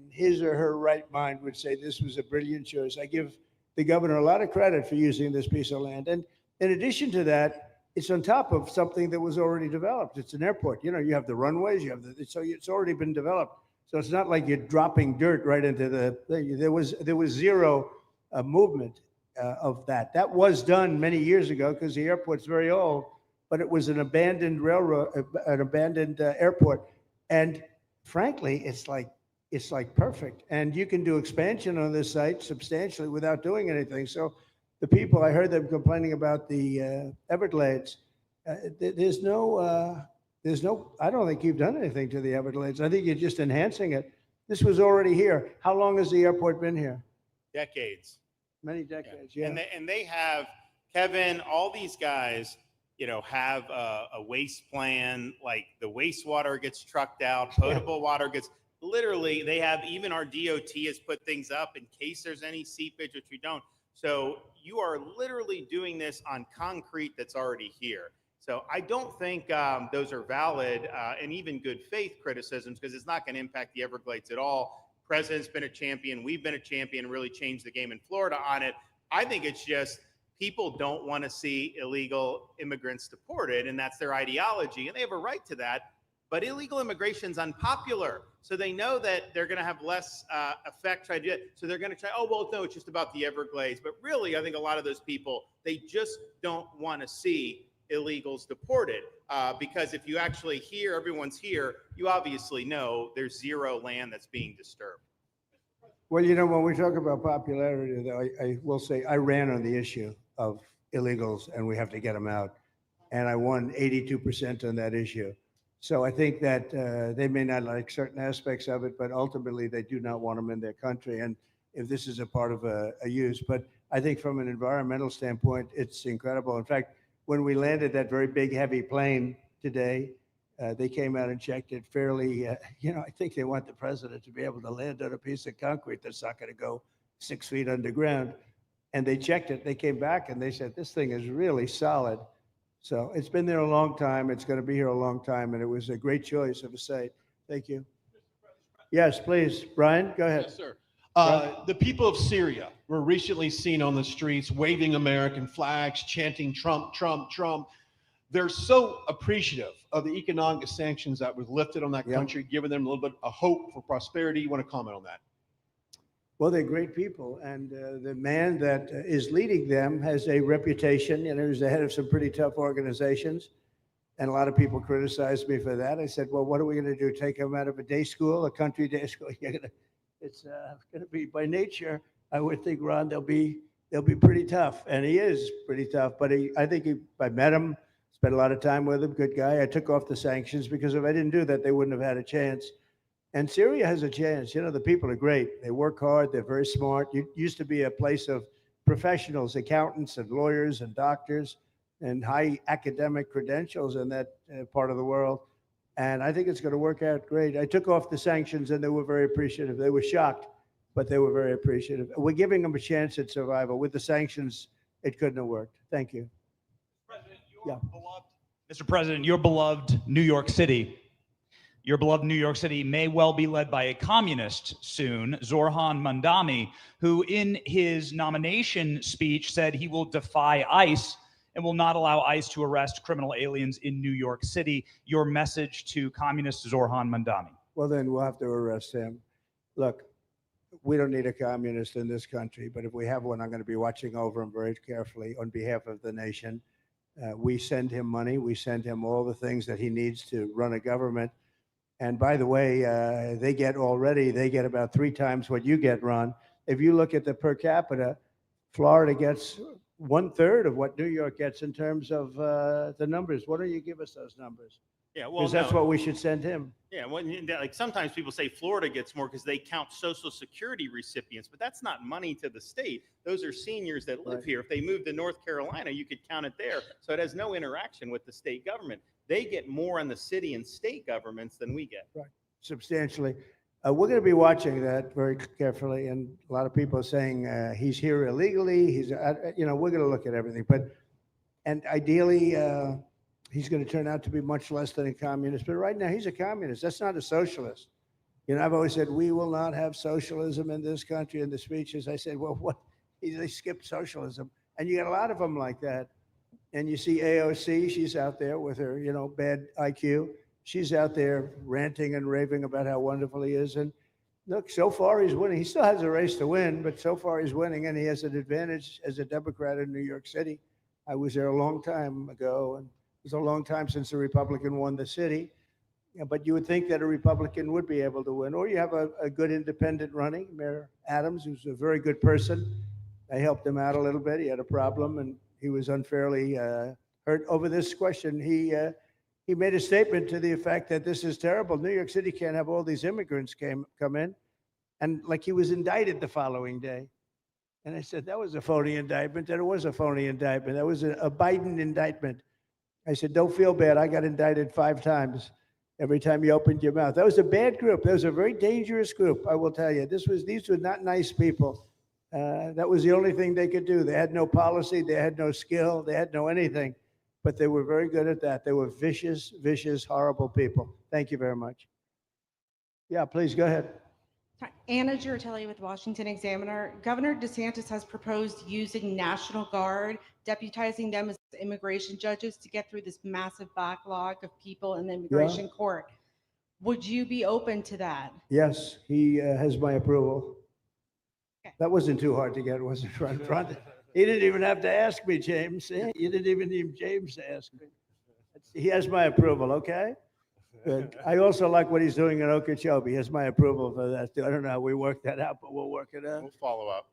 his or her right mind would say this was a brilliant choice. I give the governor a lot of credit for using this piece of land. And in addition to that, it's on top of something that was already developed. It's an airport. You know, you have the runways, you have so it's already been developed. So it's not like you're dropping dirt right into the thing. There was zero movement of that. That was done many years ago because the airport's very old, but it was an abandoned railroad, an abandoned airport. And frankly, it's like perfect. And you can do expansion on this site substantially without doing anything. So the people, I heard them complaining about the Everglades. There's no, I don't think you've done anything to the Everglades. I think you're just enhancing it. This was already here. How long has the airport been here? Decades. Many decades, yeah. And they have, Kevin, all these guys, you know, have a waste plan, like the wastewater gets trucked out, potable water gets, literally, they have, even our DOT has put things up in case there's any seepage, which we don't. So you are literally doing this on concrete that's already here. So I don't think those are valid and even good faith criticisms, because it's not going to impact the Everglades at all. President's been a champion. We've been a champion, really changed the game in Florida on it. I think it's just people don't want to see illegal immigrants deported, and that's their ideology, and they have a right to that. But illegal immigration is unpopular, so they know that they're going to have less effect trying to do it. So they're going to try, oh, well, no, it's just about the Everglades. But really, I think a lot of those people, they just don't want to see illegals deported because if you actually hear everyone's here, you obviously know there's zero land that's being disturbed. Well, you know, when we talk about popularity, though, I will say I ran on the issue of illegals and we have to get them out. And I won 82% on that issue. So I think that they may not like certain aspects of it, but ultimately they do not want them in their country. And if this is a part of a use, but I think from an environmental standpoint, it's incredible. In fact, when we landed that very big, heavy plane today, they came out and checked it fairly. You know, I think they want the president to be able to land on a piece of concrete that's not going to go 6 feet underground. And they checked it. They came back and they said, this thing is really solid. So it's been there a long time. It's going to be here a long time. And it was a great choice of a site. Thank you. Yes, please. Brian, go ahead. Yes, sir. The people of Syria were recently seen on the streets waving American flags, chanting Trump, Trump, Trump. They're so appreciative of the economic sanctions that was lifted on that country, giving them a little bit of hope for prosperity. You want to comment on that? Well, they're great people. And the man that is leading them has a reputation. You know, he's the head of some pretty tough organizations. And a lot of people criticized me for that. I said, well, what are we going to do? Take him out of a day school, a country day school? It's going to be, by nature, I would think, Ron, they'll be pretty tough. And he is pretty tough. But I met him, spent a lot of time with him, good guy. I took off the sanctions because if I didn't do that, they wouldn't have had a chance. And Syria has a chance. You know, the people are great. They work hard. They're very smart. It used to be a place of professionals, accountants and lawyers and doctors and high academic credentials in that part of the world. And I think it's going to work out great. I took off the sanctions and they were very appreciative. They were shocked, but they were very appreciative. We're giving them a chance at survival. With the sanctions, it couldn't have worked. Thank you. Mr. President, your beloved New York City may well be led by a communist soon, Zoran Mandami, who in his nomination speech said he will defy ICE and will not allow ICE to arrest criminal aliens in New York City. Your message to communist Zoran Mandami. Well, then we'll have to arrest him. Look, we don't need a communist in this country, but if we have one, I'm going to be watching over him very carefully on behalf of the nation. We send him money. We send him all the things that he needs to run a government. And by the way, they get about 3 times what you get, Ron. If you look at the per capita, Florida gets 1/3 of what New York gets in terms of the numbers. Why don't you give us those numbers? Yeah, well, because that's what we should send him. Yeah, well, like sometimes people say Florida gets more because they count Social Security recipients, but that's not money to the state. Those are seniors that live here. If they move to North Carolina, you could count it there. So it has no interaction with the state government. They get more on the city and state governments than we get. Right, substantially. We're going to be watching that very carefully, and a lot of people are saying he's here illegally. He's, we're going to look at everything, and ideally, he's going to turn out to be much less than a communist. But right now, he's a communist. That's not a socialist. You know, I've always said, we will not have socialism in this country. In the speeches, I said, well, what? They skipped socialism. And you got a lot of them like that. And you see AOC, she's out there with her, you know, bad IQ. She's out there ranting and raving about how wonderful he is. And look, so far he's winning. He still has a race to win, but so far he's winning, and he has an advantage as a Democrat in New York City. I was there a long time ago, and it was a long time since a Republican won the city. Yeah, but you would think that a Republican would be able to win, or you have a good independent running, Mayor Adams, who's a very good person. I helped him out a little bit. He had a problem, and he was unfairly hurt over this question. He made a statement to the effect that this is terrible. New York City can't have all these immigrants come in, and like he was indicted the following day. And I said that was a phony indictment. That it was a phony indictment. That was a Biden indictment. I said, don't feel bad. I got indicted 5 times. Every time you opened your mouth. That was a bad group. That was a very dangerous group, I will tell you. These were not nice people. That was the only thing they could do. They had no policy. They had no skill. They had no anything. But they were very good at that. They were vicious, vicious, horrible people. Thank you very much. Yeah, please go ahead. Anna Giratelli with Washington Examiner. Governor DeSantis has proposed using National Guard, deputizing them as immigration judges to get through this massive backlog of people in the immigration court. Would you be open to that? Yes, he has my approval. Okay. That wasn't too hard to get, was it? Front. He didn't even have to ask me, James. You didn't even need James to ask me. He has my approval, okay? Good. I also like what he's doing in Okeechobee. He has my approval for that, too. I don't know how we work that out, but we'll work it out. We'll follow up.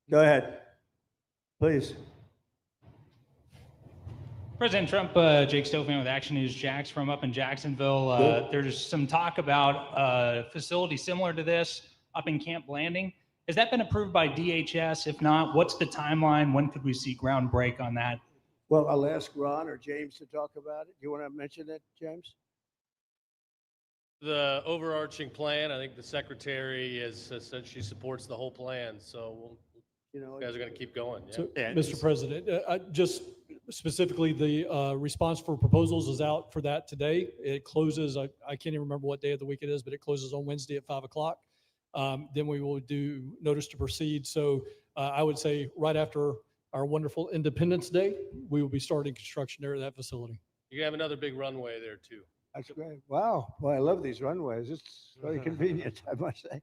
Go ahead, please. President Trump, Jake Stofan with Action News Jax from up in Jacksonville. There's some talk about a facility similar to this up in Camp Blanding. Has that been approved by DHS? If not, what's the timeline? When could we see ground break on that? Well, I'll ask Ron or James to talk about it. Do you want to mention it, James? The overarching plan, I think the secretary has said she supports the whole plan. So you guys are going to keep going. Yeah. So, Mr. President, just specifically, the response for proposals is out for that today. It closes, I can't even remember what day of the week it is, but it closes on Wednesday at 5 o'clock. Then we will do notice to proceed. So I would say right after our wonderful Independence Day, we will be starting construction there at that facility. You have another big runway there too. That's great. Wow. Well, I love these runways. It's very convenient, I must say.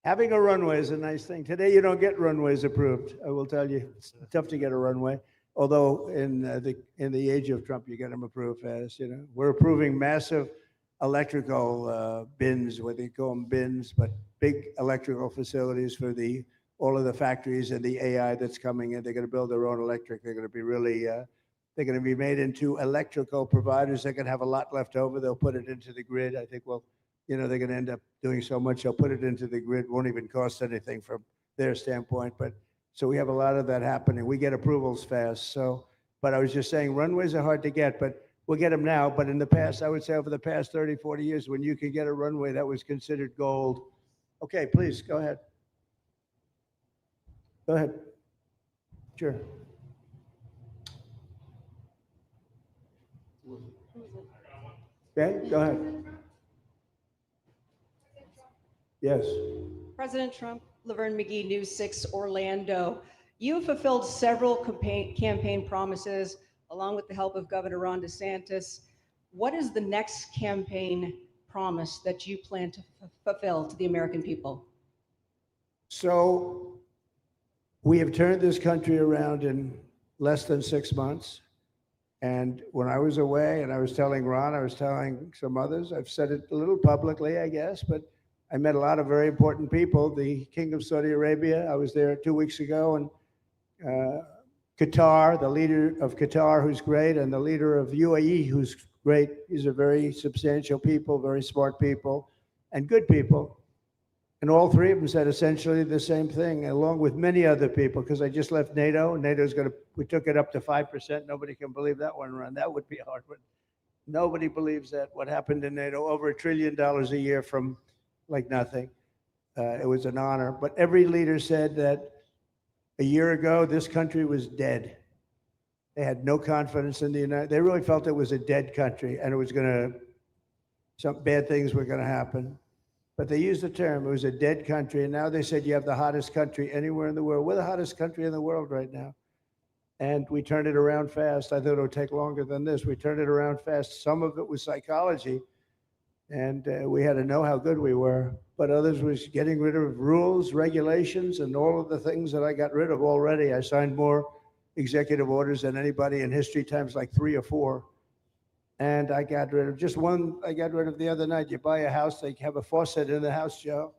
Having a runway is a nice thing. Today, you don't get runways approved. I will tell you, it's tough to get a runway. Although in the age of Trump, you get them approved fast. You know, we're approving massive electrical bins, what they call them bins, but big electrical facilities for all of the factories and the AI that's coming in. They're going to build their own electric. They're going to be really. They're going to be made into electrical providers. They're going to have a lot left over. They'll put it into the grid. I think, well, you know, they're going to end up doing so much. They'll put it into the grid. Won't even cost anything from their standpoint. But so we have a lot of that happening. We get approvals fast. So, but I was just saying runways are hard to get, but we'll get them now. But in the past, I would say over the past 30, 40 years, when you could get a runway, that was considered gold. Okay, please, go ahead. Go ahead. Sure. Okay, go ahead. Yes. President Trump, Laverne McGee, News 6 Orlando. You have fulfilled several campaign promises along with the help of Governor Ron DeSantis. What is the next campaign promise that you plan to fulfill to the American people? So we have turned this country around in less than 6 months. And when I was away and I was telling Ron, I was telling some others, I've said it a little publicly, I guess, but I met a lot of very important people. The King of Saudi Arabia, I was there 2 weeks ago, and Qatar, the leader of Qatar, who's great, and the leader of UAE, who's great. These are very substantial people, very smart people, and good people. And all three of them said essentially the same thing, along with many other people, because I just left NATO. NATO's we took it up to 5%. Nobody can believe that one, Ron. That would be hard. But nobody believes that what happened in NATO, over $1 trillion a year from like nothing. It was an honor. But every leader said that a year ago, this country was dead. They had no confidence in the United States. They really felt it was a dead country and it was some bad things were going to happen. But they used the term, it was a dead country. And now they said you have the hottest country anywhere in the world. We're the hottest country in the world right now. And we turned it around fast. I thought it would take longer than this. We turned it around fast. Some of it was psychology, and we had to know how good we were. But others was getting rid of rules, regulations, and all of the things that I got rid of already. I signed more executive orders than anybody in history, times like 3 or 4. And I got rid of just one. I got rid of the other night. You buy a house, they have a faucet in the house, Joe,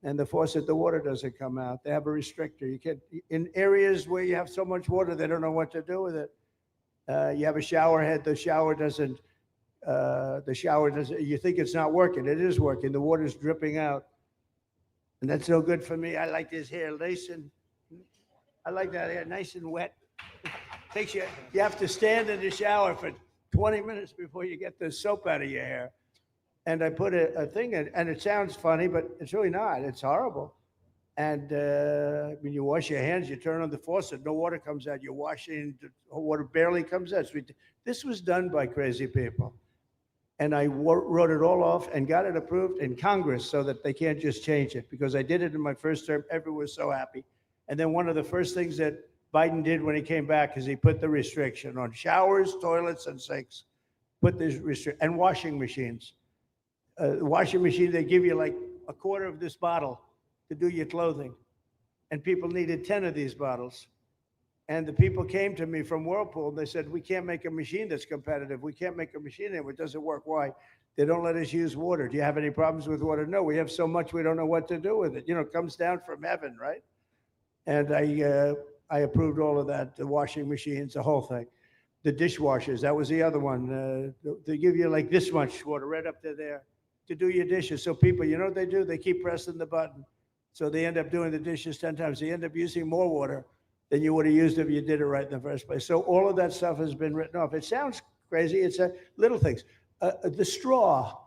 and the faucet, the water doesn't come out. They have a restrictor. You can't, in areas where you have so much water, they don't know what to do with it. You have a shower head, the shower doesn't, you think it's not working. It is working. The water's dripping out. And that's no good for me. I like this hair nice and, I like that hair nice and wet. Takes you, you have to stand in the shower for 20 minutes before you get the soap out of your hair. And I put a thing in, and it sounds funny, but it's really not. It's horrible. And when you wash your hands, you turn on the faucet, no water comes out. You're washing, the water barely comes out. This was done by crazy people. And I wrote it all off and got it approved in Congress so that they can't just change it, because I did it in my first term. Everyone was so happy. And then one of the first things that Biden did when he came back is he put the restriction on showers, toilets, and sinks. Put this restriction, and washing machines. The washing machine, they give you like a quarter of this bottle to do your clothing. And people needed 10 of these bottles. And the people came to me from Whirlpool, and they said, we can't make a machine that's competitive. We can't make a machine anymore. It doesn't work. Why? They don't let us use water. Do you have any problems with water? No, we have so much we don't know what to do with it. You know, it comes down from heaven, right? And I approved all of that, the washing machines, the whole thing. The dishwashers, that was the other one. They give you like this much water right up to there to do your dishes. So people, you know what they do? They keep pressing the button. So they end up doing the dishes 10 times. They end up using more water than you would have used if you did it right in the first place. So all of that stuff has been written off. It sounds crazy. It's little things. The straw,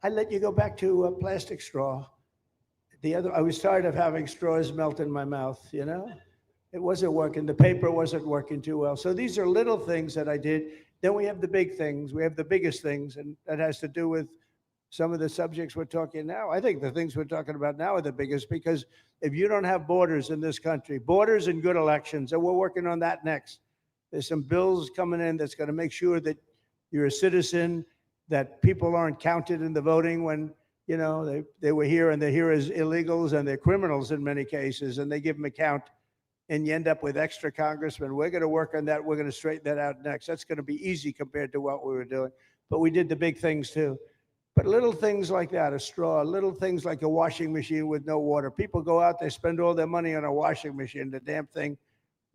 I let you go back to a plastic straw. I was tired of having straws melt in my mouth, you know? It wasn't working. The paper wasn't working too well. So these are little things that I did. Then we have the big things. We have the biggest things, and that has to do with some of the subjects we're talking now. I think the things we're talking about now are the biggest, because if you don't have borders in this country, borders and good elections, and we're working on that next. There's some bills coming in that's going to make sure that you're a citizen, that people aren't counted in the voting when, you know, they were here and they're here as illegals and they're criminals in many cases, and they give them a count, and you end up with extra congressmen. We're going to work on that. We're going to straighten that out next. That's going to be easy compared to what we were doing. But we did the big things too. But little things like that, a straw, little things like a washing machine with no water. People go out, they spend all their money on a washing machine. The damn thing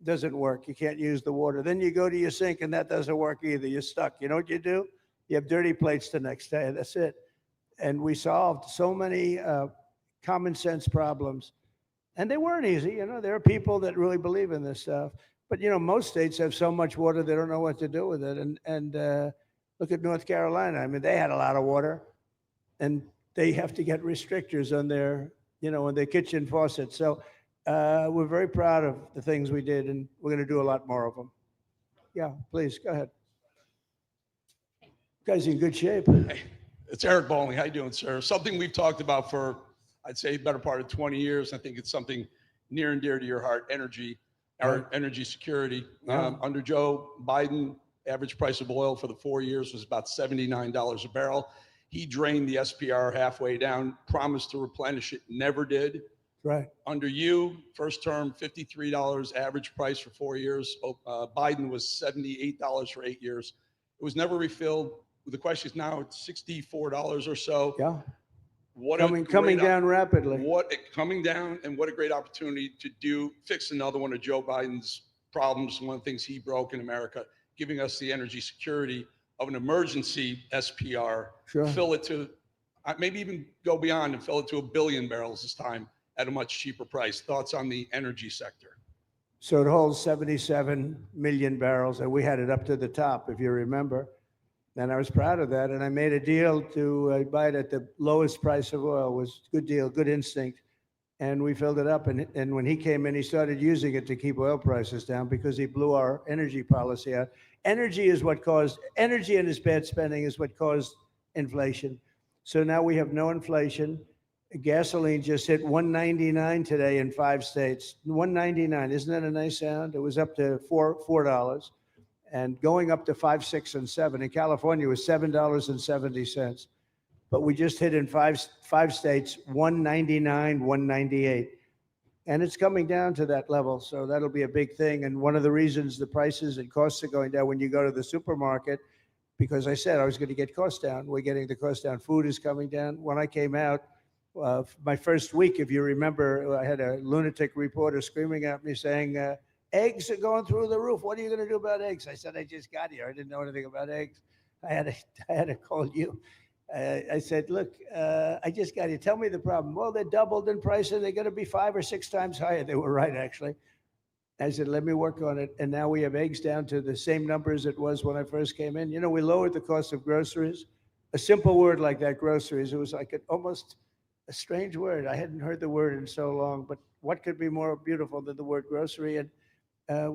doesn't work. You can't use the water. Then you go to your sink and that doesn't work either. You're stuck. You know what you do? You have dirty plates the next day. That's it. And we solved so many common sense problems. And they weren't easy. You know, there are people that really believe in this stuff. But, you know, most states have so much water, they don't know what to do with it. And look at North Carolina. I mean, they had a lot of water. And they have to get restrictors on their, you know, on their kitchen faucets. So we're very proud of the things we did, and we're going to do a lot more of them. Yeah, please, go ahead. You guys in good shape. Hey, it's Eric Bowling. How you doing, sir? Something we've talked about for, I'd say, better part of 20 years. I think it's something near and dear to your heart, energy, our energy security. Under Joe Biden, average price of oil for the 4 years was about $79 a barrel. He drained the SPR halfway down, promised to replenish it, never did. Right. Under you, first term, $53 average price for 4 years. Biden was $78 for 8 years. It was never refilled. The question is now it's $64 or so. Yeah. What coming down rapidly. Coming down, and what a great opportunity to fix another one of Joe Biden's problems. One of the things he broke in America, giving us the energy security of an emergency SPR, Sure. Fill it to, maybe even go beyond and fill it to 1 billion barrels this time at a much cheaper price. Thoughts on the energy sector? So it holds 77 million barrels, and we had it up to the top, if you remember. And I was proud of that. And I made a deal to buy it at the lowest price of oil. It was a good deal, good instinct. And we filled it up. And when he came in, he started using it to keep oil prices down because he blew our energy policy out. Energy and his bad spending is what caused inflation. So now we have no inflation. Gasoline just hit 199 today in 5 states. 199, isn't that a nice sound? It was up to $4, and going up to 5, 6, and 7. In California, it was $7.70. But we just hit in five states 199, 198. And it's coming down to that level. So that'll be a big thing. And one of the reasons the prices and costs are going down when you go to the supermarket, because I said I was going to get costs down. We're getting the cost down. Food is coming down. When I came out, my first week, if you remember, I had a lunatic reporter screaming at me saying, eggs are going through the roof. What are you going to do about eggs? I said, I just got here. I didn't know anything about eggs. I had to call you. I said, look, I just got here. Tell me the problem. Well, they're doubled in price and they're going to be 5 or 6 times higher. They were right, actually. I said, let me work on it. And now we have eggs down to the same numbers it was when I first came in. You know, we lowered the cost of groceries. A simple word like that, groceries, it was like almost a strange word. I hadn't heard the word in so long, but what could be more beautiful than the word grocery? And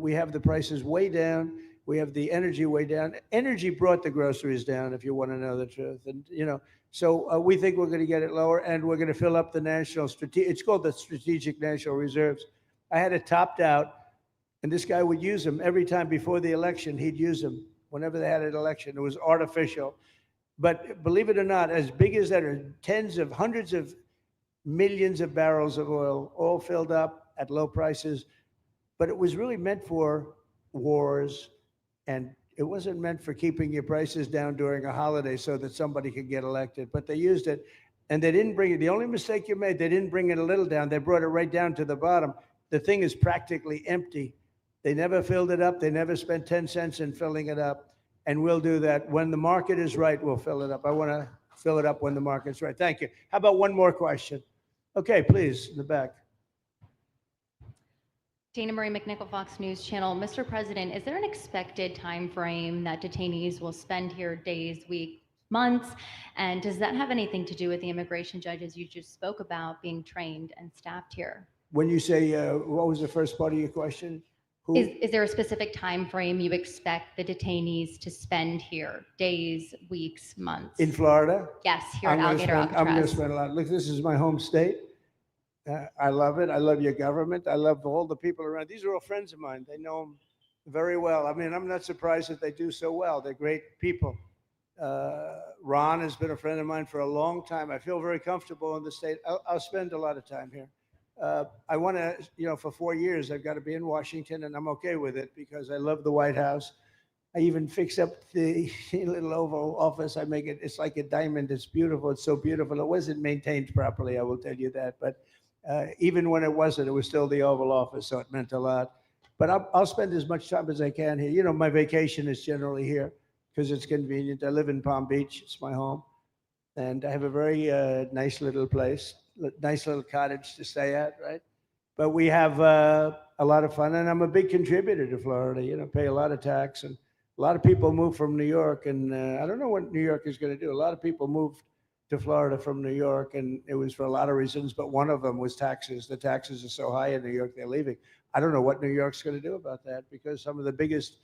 we have the prices way down. We have the energy way down. Energy brought the groceries down, if you want to know the truth. And, you know, so we think we're going to get it lower, and we're going to fill up the it's called the Strategic National Reserves. I had it topped out, and this guy would use them every time before the election. He'd use them whenever they had an election. It was artificial. But believe it or not, as big as that are hundreds of millions of barrels of oil, all filled up at low prices. But it was really meant for wars, and it wasn't meant for keeping your prices down during a holiday so that somebody could get elected. But they used it, and they didn't bring it. The only mistake you made, they didn't bring it a little down. They brought it right down to the bottom. The thing is practically empty. They never filled it up. They never spent 10 cents in filling it up. And we'll do that. When the market is right, we'll fill it up. I want to fill it up when the market's right. Thank you. How about one more question? Okay, please, in the back. Dana Marie McNichol, Fox News Channel. Mr. President, is there an expected time frame that detainees will spend here, days, weeks, months? And does that have anything to do with the immigration judges you just spoke about being trained and staffed here? When you say, what was the first part of your question? Is there a specific time frame you expect the detainees to spend here, days, weeks, months? In Florida? Yes, here at Alligator Alcatraz. I'm going to spend a lot. Look, this is my home state. I love it. I love your government. I love all the people around. These are all friends of mine. They know them very well. I mean, I'm not surprised that they do so well. They're great people. Ron has been a friend of mine for a long time. I feel very comfortable in the state. I'll spend a lot of time here. I want to, you know, for 4 years, I've got to be in Washington, and I'm okay with it because I love the White House. I even fix up the little Oval Office. I make it, it's like a diamond. It's beautiful. It's so beautiful. It wasn't maintained properly, I will tell you that. But even when it wasn't, it was still the Oval Office, so it meant a lot. But I'll spend as much time as I can here. You know, my vacation is generally here because it's convenient. I live in Palm Beach. It's my home. And I have a very nice little place, nice little cottage to stay at, right? But we have a lot of fun, and I'm a big contributor to Florida, you know, pay a lot of tax. And a lot of people move from New York, and I don't know what New York is going to do. A lot of people moved to Florida from New York, and it was for a lot of reasons, but one of them was taxes. The taxes are so high in New York, they're leaving. I don't know what New York's going to do about that, because some of the biggest,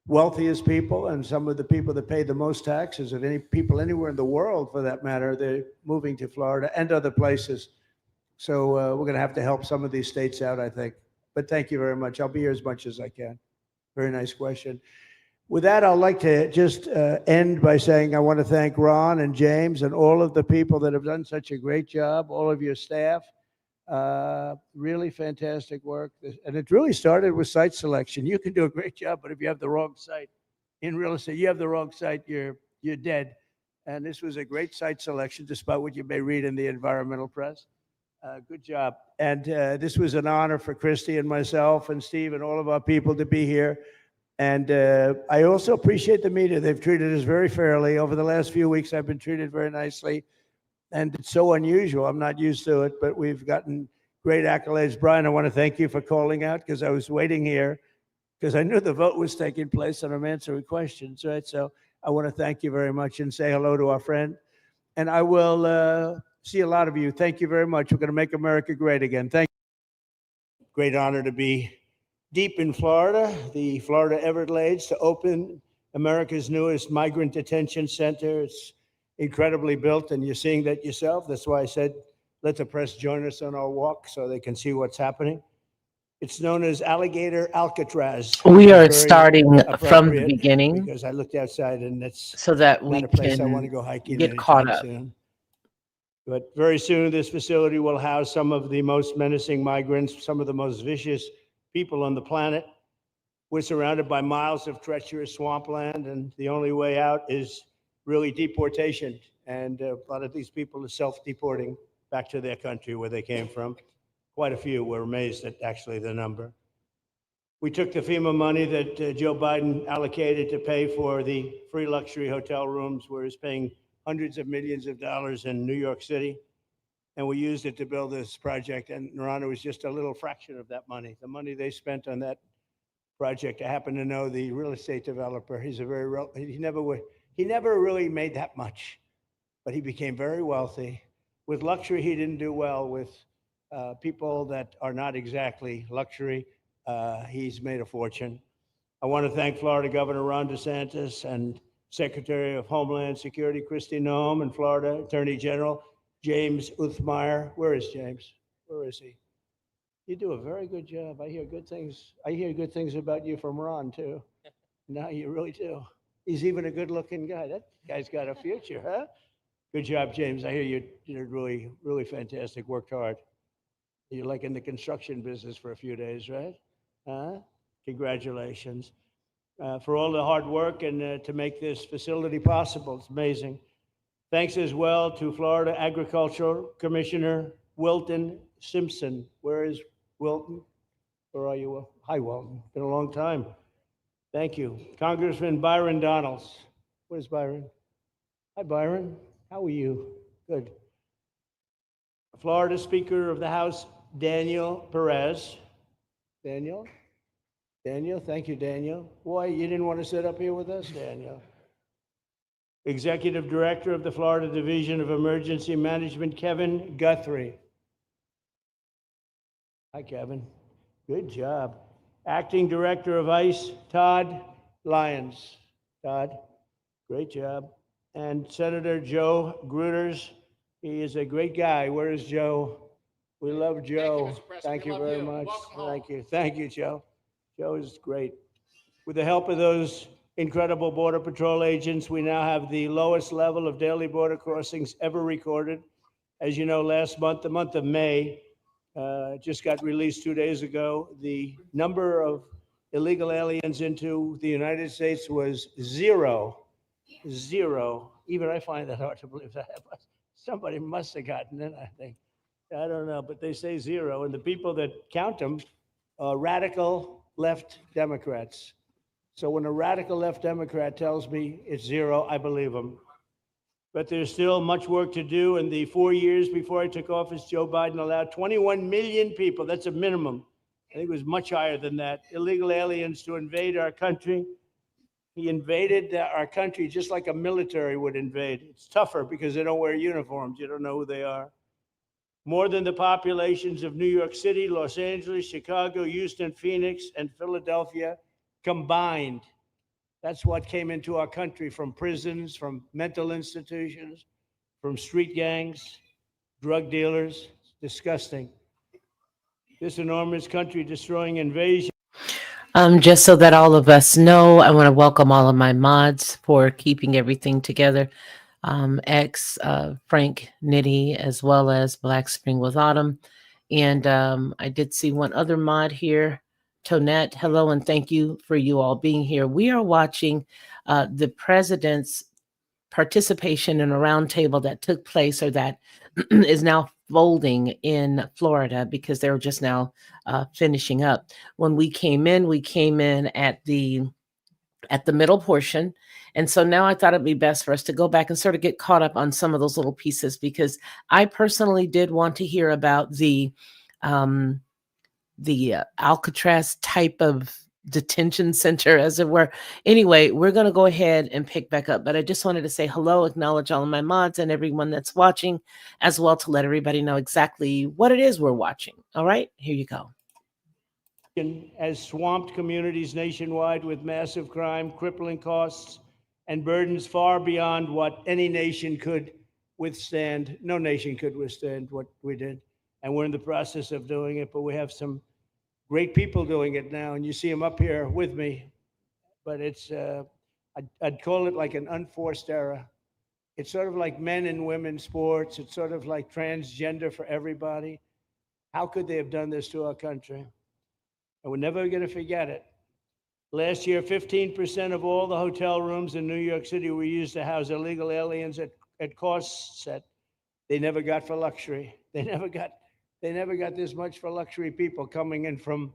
wealthiest people and some of the people that pay the most taxes of any people anywhere in the world, for that matter, they're moving to Florida and other places. So we're going to have to help some of these states out, I think. But thank you very much. I'll be here as much as I can. Very nice question. With that, I'd like to just end by saying I want to thank Ron and James and all of the people that have done such a great job, all of your staff. Really fantastic work. And it really started with site selection. You can do a great job, but if you have the wrong site in real estate, you have the wrong site, you're dead. And this was a great site selection, despite what you may read in the environmental press. Good job. And this was an honor for Christy and myself and Steve and all of our people to be here. And I also appreciate the media. They've treated us very fairly. Over the last few weeks, I've been treated very nicely. And it's so unusual. I'm not used to it, but we've gotten great accolades. Brian, I want to thank you for calling out, because I was waiting here because I knew the vote was taking place and I'm answering questions, right? So I want to thank you very much and say hello to our friend. And I will see a lot of you. Thank you very much. We're going to make America great again. Thank you. Great honor to be deep in Florida, the Florida Everglades, to open America's newest migrant detention center. It's incredibly built, and you're seeing that yourself. That's why I said let the press join us on our walk so they can see what's happening. It's known as Alligator Alcatraz. We are Very starting from the appropriate beginning because I looked outside and it's so that we not a place I want to can go hiking get caught anytime up. soon. But very soon, this facility will house some of the most menacing migrants, some of the most vicious people on the planet. We're surrounded by miles of treacherous swampland, and the only way out is really deportation. And a lot of these people are self-deporting back to their country where they came from. Quite a few. We're amazed at actually the number. We took the FEMA money that Joe Biden allocated to pay for the free luxury hotel rooms, where he's paying hundreds of millions of dollars in New York City. And we used it to build this project. And Narana was just a little fraction of that money. The money they spent on that project, I happen to know the real estate developer. He's a he never really made that much, but he became very wealthy. With luxury, he didn't do well. With people that are not exactly luxury, he's made a fortune. I want to thank Florida Governor Ron DeSantis and Secretary of Homeland Security Kristi Noem and Florida Attorney General James Uthmeyer. Where is James? Where is he? You do a very good job. I hear good things. I hear good things about you from Ron too. No, you really do. He's even a good-looking guy. That guy's got a future, huh? Good job, James. I hear you did really, really fantastic. Worked hard. You're like in the construction business for a few days, right? Huh? Congratulations for all the hard work and to make this facility possible. It's amazing. Thanks as well to Florida Agricultural Commissioner Wilton Simpson. Where is Wilton? Where are you? Hi, Wilton. Been a long time. Thank you. Congressman Byron Donalds. Where's Byron? Hi, Byron. How are you? Good. Florida Speaker of the House, Daniel Perez. Daniel? Daniel, thank you, Daniel. Why, you didn't want to sit up here with us, Daniel? Executive Director of the Florida Division of Emergency Management, Kevin Guthrie. Hi, Kevin. Good job. Acting Director of ICE, Todd Lyons. Todd, great job. And Senator Joe Gruters. He is a great guy. Where is Joe? We love Joe. Thank you very much. Thank you. Thank you, Joe. Joe is great. With the help of those incredible Border Patrol agents, we now have the lowest level of daily border crossings ever recorded. As you know, last month, the month of May, just got released 2 days ago, the number of illegal aliens into the United States was zero. Even I find that hard to believe. That somebody must have gotten it, I think. I don't know, but they say zero. And the people that count them are radical left Democrats. So when a radical left Democrat tells me it's zero, I believe them. But there's still much work to do. In the 4 years before I took office, Joe Biden allowed 21 million people, that's a minimum, I think it was much higher than that, illegal aliens to invade our country. He invaded our country just like a military would invade. It's tougher because they don't wear uniforms. You don't know who they are. More than the populations of New York City, Los Angeles, Chicago, Houston, Phoenix, and Philadelphia combined. That's what came into our country from prisons, from mental institutions, from street gangs, drug dealers. It's disgusting. This enormous country-destroying invasion. Just so that all of us know, I want to welcome all of my mods for keeping everything together. Frank Nitty, as well as Black Spring with Autumn. And I did see one other mod here, Tonette. Hello, and thank you for you all being here. We are watching the president's participation in a roundtable that took place, or that is now folding in Florida, because they were just now finishing up. When we came in at the middle portion. And so now I thought it'd be best for us to go back and sort of get caught up on some of those little pieces, because I personally did want to hear about the Alcatraz type of detention center, as it were. Anyway, we're going to go ahead and pick back up, but I just wanted to say hello, acknowledge all of my mods and everyone that's watching, as well, to let everybody know exactly what it is we're watching. All right, here you go. Has swamped communities nationwide with massive crime, crippling costs, and burdens far beyond what any nation could withstand, no nation could withstand what we did. And we're in the process of doing it, but we have some great people doing it now. And you see them up here with me, but it's, I'd call it like an unforced era. It's sort of like men and women sports. It's sort of like transgender for everybody. How could they have done this to our country? And we're never going to forget it. Last year, 15% of all the hotel rooms in New York City were used to house illegal aliens at costs that they never got for luxury. They never got this much for luxury people coming in from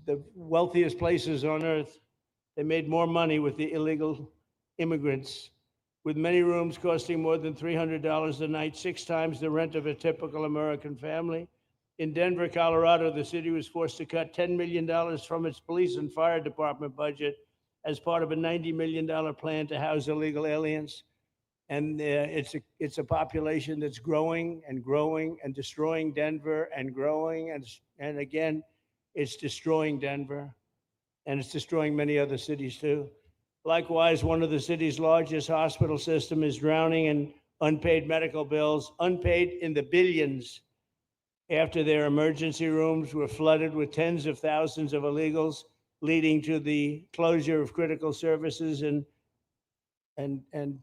the wealthiest places on earth. They made more money with the illegal immigrants, with many rooms costing more than $300 a night, 6 times the rent of a typical American family. In Denver, Colorado, the city was forced to cut $10 million from its police and fire department budget as part of a $90 million plan to house illegal aliens. And it's a population that's growing and growing and destroying Denver and growing. And again, it's destroying Denver, and it's destroying many other cities too. Likewise, one of the city's largest hospital system is drowning in unpaid medical bills, unpaid in the billions, after their emergency rooms were flooded with tens of thousands of illegals, leading to the closure of critical services. And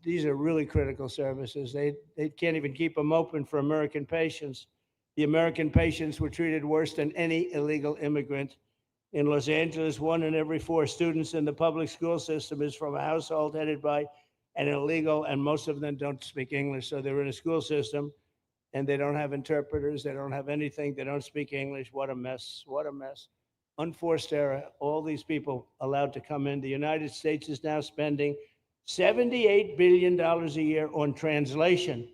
these are really critical services. They can't even keep them open for American patients. The American patients were treated worse than any illegal immigrant. In Los Angeles, 1 in every 4 students in the public school system is from a household headed by an illegal, and most of them don't speak English. So they're in a school system and they don't have interpreters. They don't have anything. They don't speak English. What a mess. What a mess. Unforced error. All these people allowed to come in. The United States is now spending $78 billion a year on translation.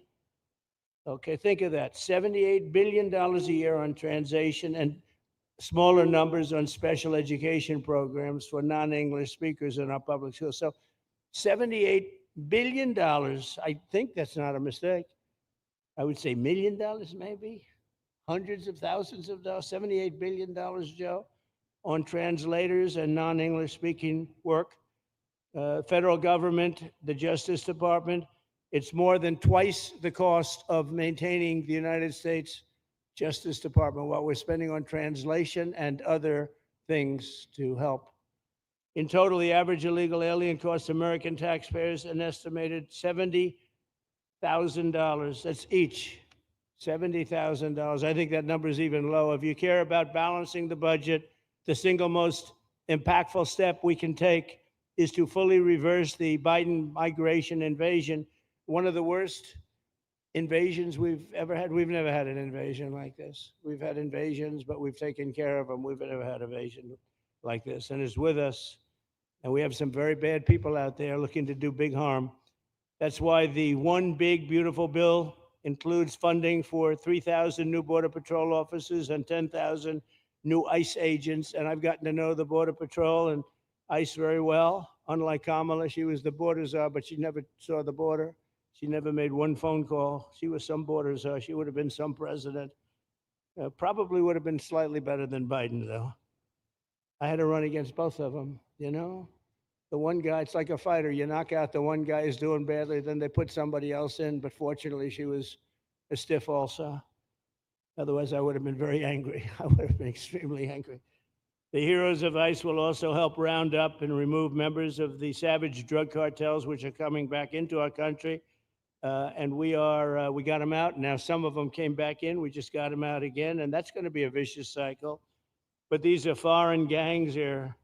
Okay, think of that. $78 billion a year on translation, and smaller numbers on special education programs for non-English speakers in our public schools. So $78 billion, I think that's not a mistake. I would say $1 million maybe, hundreds of thousands of dollars, $78 billion, Joe, on translators and non-English speaking work. Federal government, the Justice Department, it's more than twice the cost of maintaining the United States Justice Department, what we're spending on translation and other things to help. In total, the average illegal alien costs American taxpayers an estimated $70,000. That's each, $70,000. I think that number is even low. If you care about balancing the budget, the single most impactful step we can take is to fully reverse the Biden migration invasion. One of the worst invasions we've ever had. We've never had an invasion like this. We've had invasions, but we've taken care of them. We've never had an invasion like this, and it's with us. And we have some very bad people out there looking to do big harm. That's why the One Big Beautiful Bill includes funding for 3,000 new Border Patrol officers and 10,000 new ICE agents. And I've gotten to know the Border Patrol and ICE very well. Unlike Kamala, she was the border czar, but she never saw the border. She never made one phone call. She was some border czar. She would have been some president. Probably would have been slightly better than Biden, though. I had to run against both of them, you know? The one guy, it's like a fighter. You knock out the one guy who's doing badly, then they put somebody else in. But fortunately, she was a stiff also. Otherwise, I would have been very angry. I would have been extremely angry. The heroes of ICE will also help round up and remove members of the savage drug cartels, which are coming back into our country. And we got them out. Now some of them came back in. We just got them out again. And that's going to be a vicious cycle. But these are foreign gangs. They're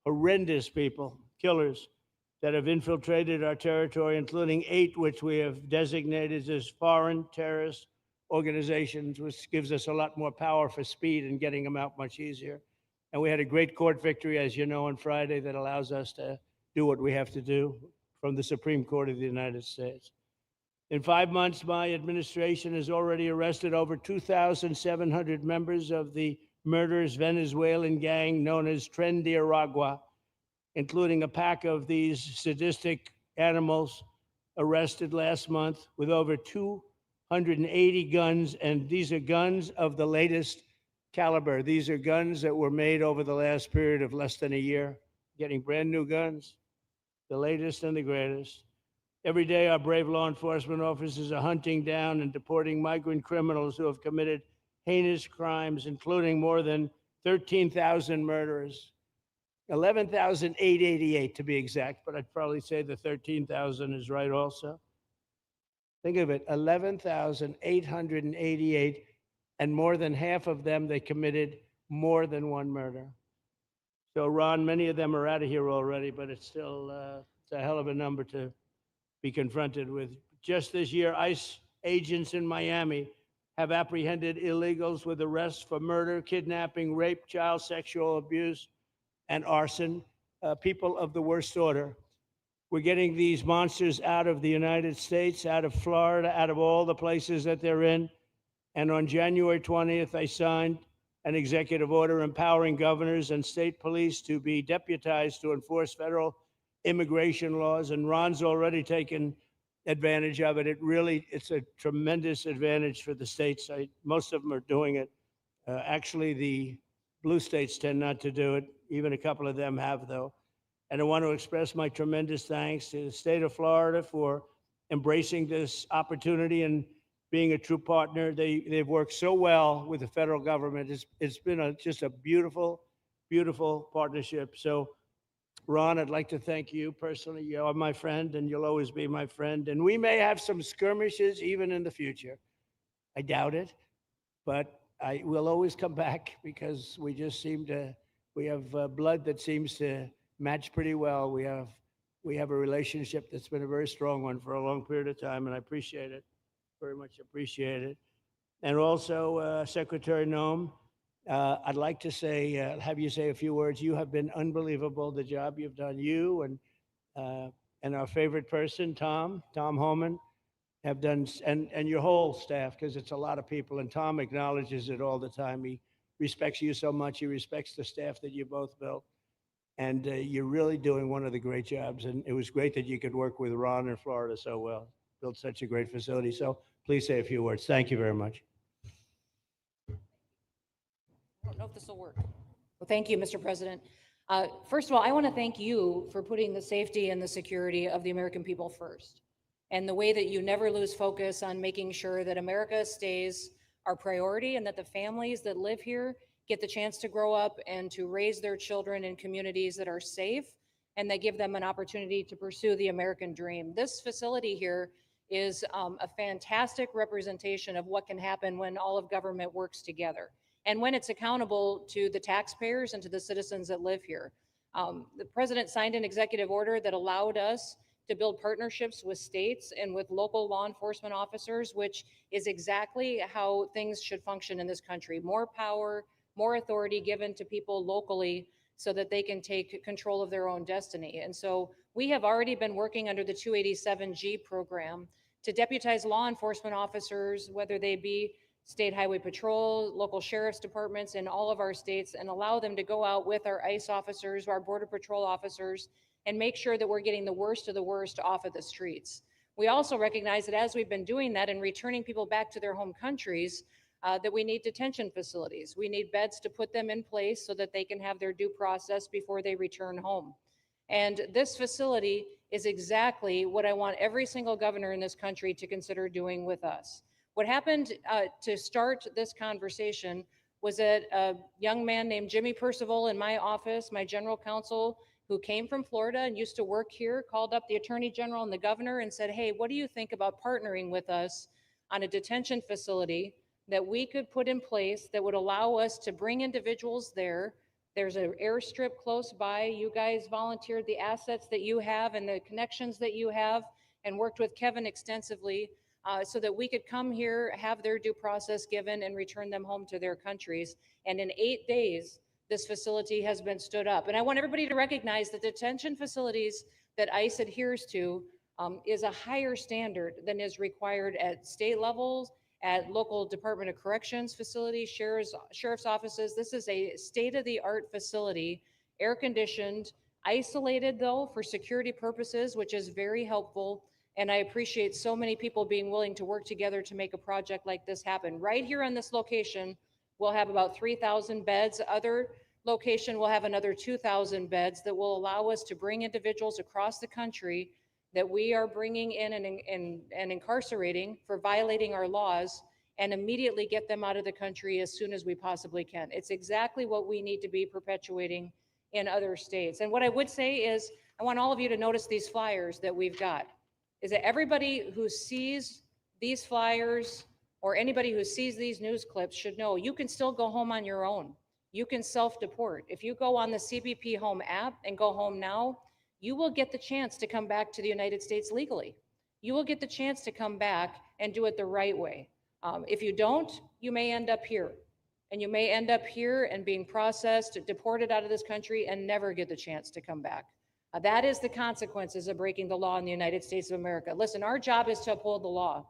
horrendous people, killers, that have infiltrated our territory, including 8 which we have designated as foreign terrorist organizations, which gives us a lot more power for speed and getting them out much easier. And we had a great court victory, as you know, on Friday that allows us to do what we have to do from the Supreme Court of the United States. In 5 months, my administration has already arrested over 2,700 members of the murderous Venezuelan gang known as Tren de Aragua, including a pack of these sadistic animals arrested last month with over 280 guns. And these are guns of the latest caliber. These are guns that were made over the last period of less than a year, getting brand new guns, the latest and the greatest. Every day, our brave law enforcement officers are hunting down and deporting migrant criminals who have committed heinous crimes, including more than 13,000 murderers. 11,888 to be exact, but I'd probably say the 13,000 is right also. Think of it, 11,888, and more than half of them, they committed more than one murder. So Ron, many of them are out of here already, but it's still it's a hell of a number to be confronted with. Just this year, ICE agents in Miami have apprehended illegals with arrests for murder, kidnapping, rape, child sexual abuse, and arson, people of the worst order. We're getting these monsters out of the United States, out of Florida, out of all the places that they're in. And on January 20th, I signed an executive order empowering governors and state police to be deputized to enforce federal immigration laws. And Ron's already taken advantage of it. It's a tremendous advantage for the states. Most of them are doing it. Actually, the blue states tend not to do it. Even a couple of them have, though. And I want to express my tremendous thanks to the state of Florida for embracing this opportunity and being a true partner. They've worked so well with the federal government. It's been just a beautiful, beautiful partnership. So, Ron, I'd like to thank you personally. You are my friend, and you'll always be my friend. And we may have some skirmishes even in the future. I doubt it, but I will always come back because we just we have blood that seems to match pretty well. We have a relationship that's been a very strong one for a long period of time, and I appreciate it, very much appreciate it. And also, Secretary Noem, I'd like to have you say a few words. You have been unbelievable, the job you've done. You and our favorite person, Tom Homan, have done, and your whole staff, because it's a lot of people, and Tom acknowledges it all the time. He respects you so much. He respects the staff that you both built. And you're really doing one of the great jobs. And it was great that you could work with Ron in Florida so well, built such a great facility. So please say a few words. Thank you very much. I don't know if this will work. Well, thank you, Mr. President. First of all, I want to thank you for putting the safety and the security of the American people first, and the way that you never lose focus on making sure that America stays our priority and that the families that live here get the chance to grow up and to raise their children in communities that are safe and that give them an opportunity to pursue the American dream. This facility here is a fantastic representation of what can happen when all of government works together and when it's accountable to the taxpayers and to the citizens that live here. The president signed an executive order that allowed us to build partnerships with states and with local law enforcement officers, which is exactly how things should function in this country. More power, more authority given to people locally so that they can take control of their own destiny. And so we have already been working under the 287G program to deputize law enforcement officers, whether they be state highway patrol, local sheriff's departments in all of our states, and allow them to go out with our ICE officers, our border patrol officers, and make sure that we're getting the worst of the worst off of the streets. We also recognize that as we've been doing that and returning people back to their home countries, that we need detention facilities. We need beds to put them in place so that they can have their due process before they return home. And this facility is exactly what I want every single governor in this country to consider doing with us. What happened to start this conversation was that a young man named Jimmy Percival in my office, my general counsel, who came from Florida and used to work here, called up the Attorney General and the governor and said, hey, what do you think about partnering with us on a detention facility that we could put in place that would allow us to bring individuals there? There's an airstrip close by. You guys volunteered the assets that you have and the connections that you have and worked with Kevin extensively so that we could come here, have their due process given, and return them home to their countries. And in 8 days, this facility has been stood up. And I want everybody to recognize that detention facilities that ICE adheres to is a higher standard than is required at state levels, at local Department of Corrections facilities, sheriff's offices. This is a state-of-the-art facility, air-conditioned, isolated though for security purposes, which is very helpful. And I appreciate so many people being willing to work together to make a project like this happen. Right here on this location, we'll have about 3,000 beds. Other location will have another 2,000 beds that will allow us to bring individuals across the country that we are bringing in and incarcerating for violating our laws and immediately get them out of the country as soon as we possibly can. It's exactly what we need to be perpetuating in other states. And what I would say is, I want all of you to notice these flyers that we've got, is that everybody who sees these flyers or anybody who sees these news clips should know you can still go home on your own. You can self-deport. If you go on the CBP Home app and go home now, you will get the chance to come back to the United States legally. You will get the chance to come back and do it the right way. If you don't, you may end up here. And you may end up here and being processed, deported out of this country, and never get the chance to come back. That is the consequences of breaking the law in the United States of America. Listen, our job is to uphold the law.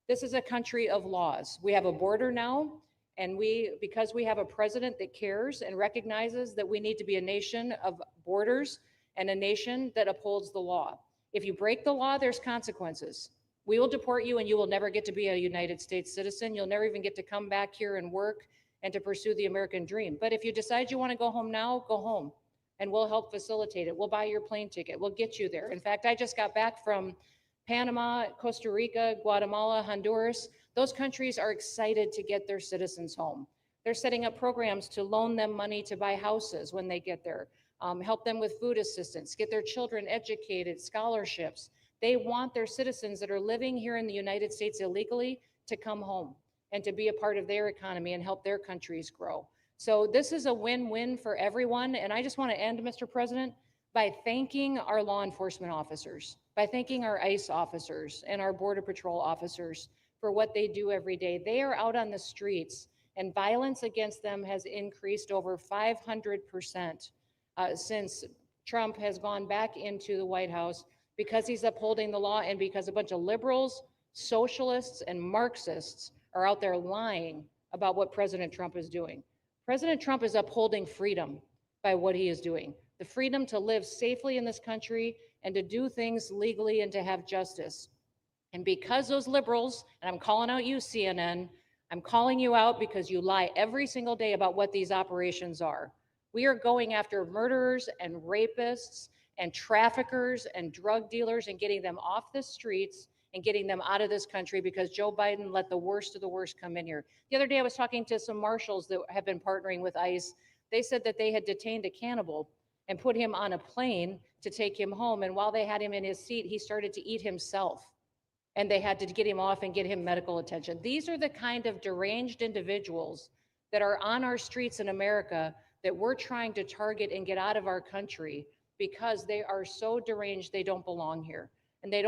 This is a country of laws. We have a border now, and because we have a president that cares and recognizes that we need to be a nation of borders and a nation that upholds the law. If you break the law, there's consequences. We will deport you and you will never get to be a United States citizen. You'll never even get to come back here and work and to pursue the American dream. But if you decide you want to go home now, go home and we'll help facilitate it. We'll buy your plane ticket. We'll get you there. In fact, I just got back from Panama, Costa Rica, Guatemala, Honduras. Those countries are excited to get their citizens home. They're setting up programs to loan them money to buy houses when they get there, help them with food assistance, get their children educated, scholarships. They want their citizens that are living here in the United States illegally to come home and to be a part of their economy and help their countries grow. So this is a win-win for everyone. And I just want to end, Mr. President, by thanking our law enforcement officers, by thanking our ICE officers and our Border Patrol officers for what they do every day. They are out on the streets and violence against them has increased over 500% since Trump has gone back into the White House, because he's upholding the law and because a bunch of liberals, socialists, and Marxists are out there lying about what President Trump is doing. President Trump is upholding freedom by what he is doing. The freedom to live safely in this country and to do things legally and to have justice. And because those liberals, and I'm calling out you, CNN, I'm calling you out because you lie every single day about what these operations are. We are going after murderers and rapists and traffickers and drug dealers and getting them off the streets and getting them out of this country because Joe Biden let the worst of the worst come in here. The other day I was talking to some marshals that have been partnering with ICE. They said that they had detained a cannibal and put him on a plane to take him home. And while they had him in his seat, he started to eat himself. And they had to get him off and get him medical attention. These are the kind of deranged individuals that are on our streets in America that we're trying to target and get out of our country because they are so deranged they don't belong here. And they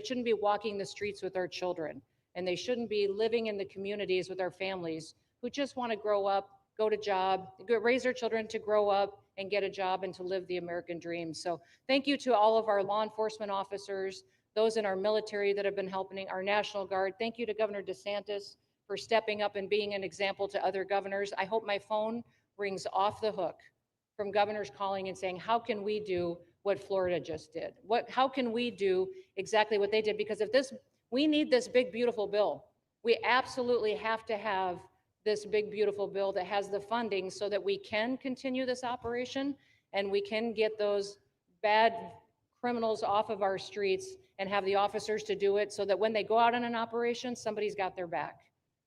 shouldn't be walking the streets with our children. And they shouldn't be living in the communities with our families who just want to grow up, go to job, raise their children to grow up and get a job and to live the American dream. So thank you to all of our law enforcement officers, those in our military that have been helping, our National Guard. Thank you to Governor DeSantis for stepping up and being an example to other governors. I hope my phone rings off the hook from governors calling and saying, how can we do what Florida just did? How can we do exactly what they did? Because we need this big, beautiful bill. We absolutely have to have this big, beautiful bill that has the funding so that we can continue this operation and we can get those bad criminals off of our streets and have the officers to do it so that when they go out on an operation, somebody's got their back.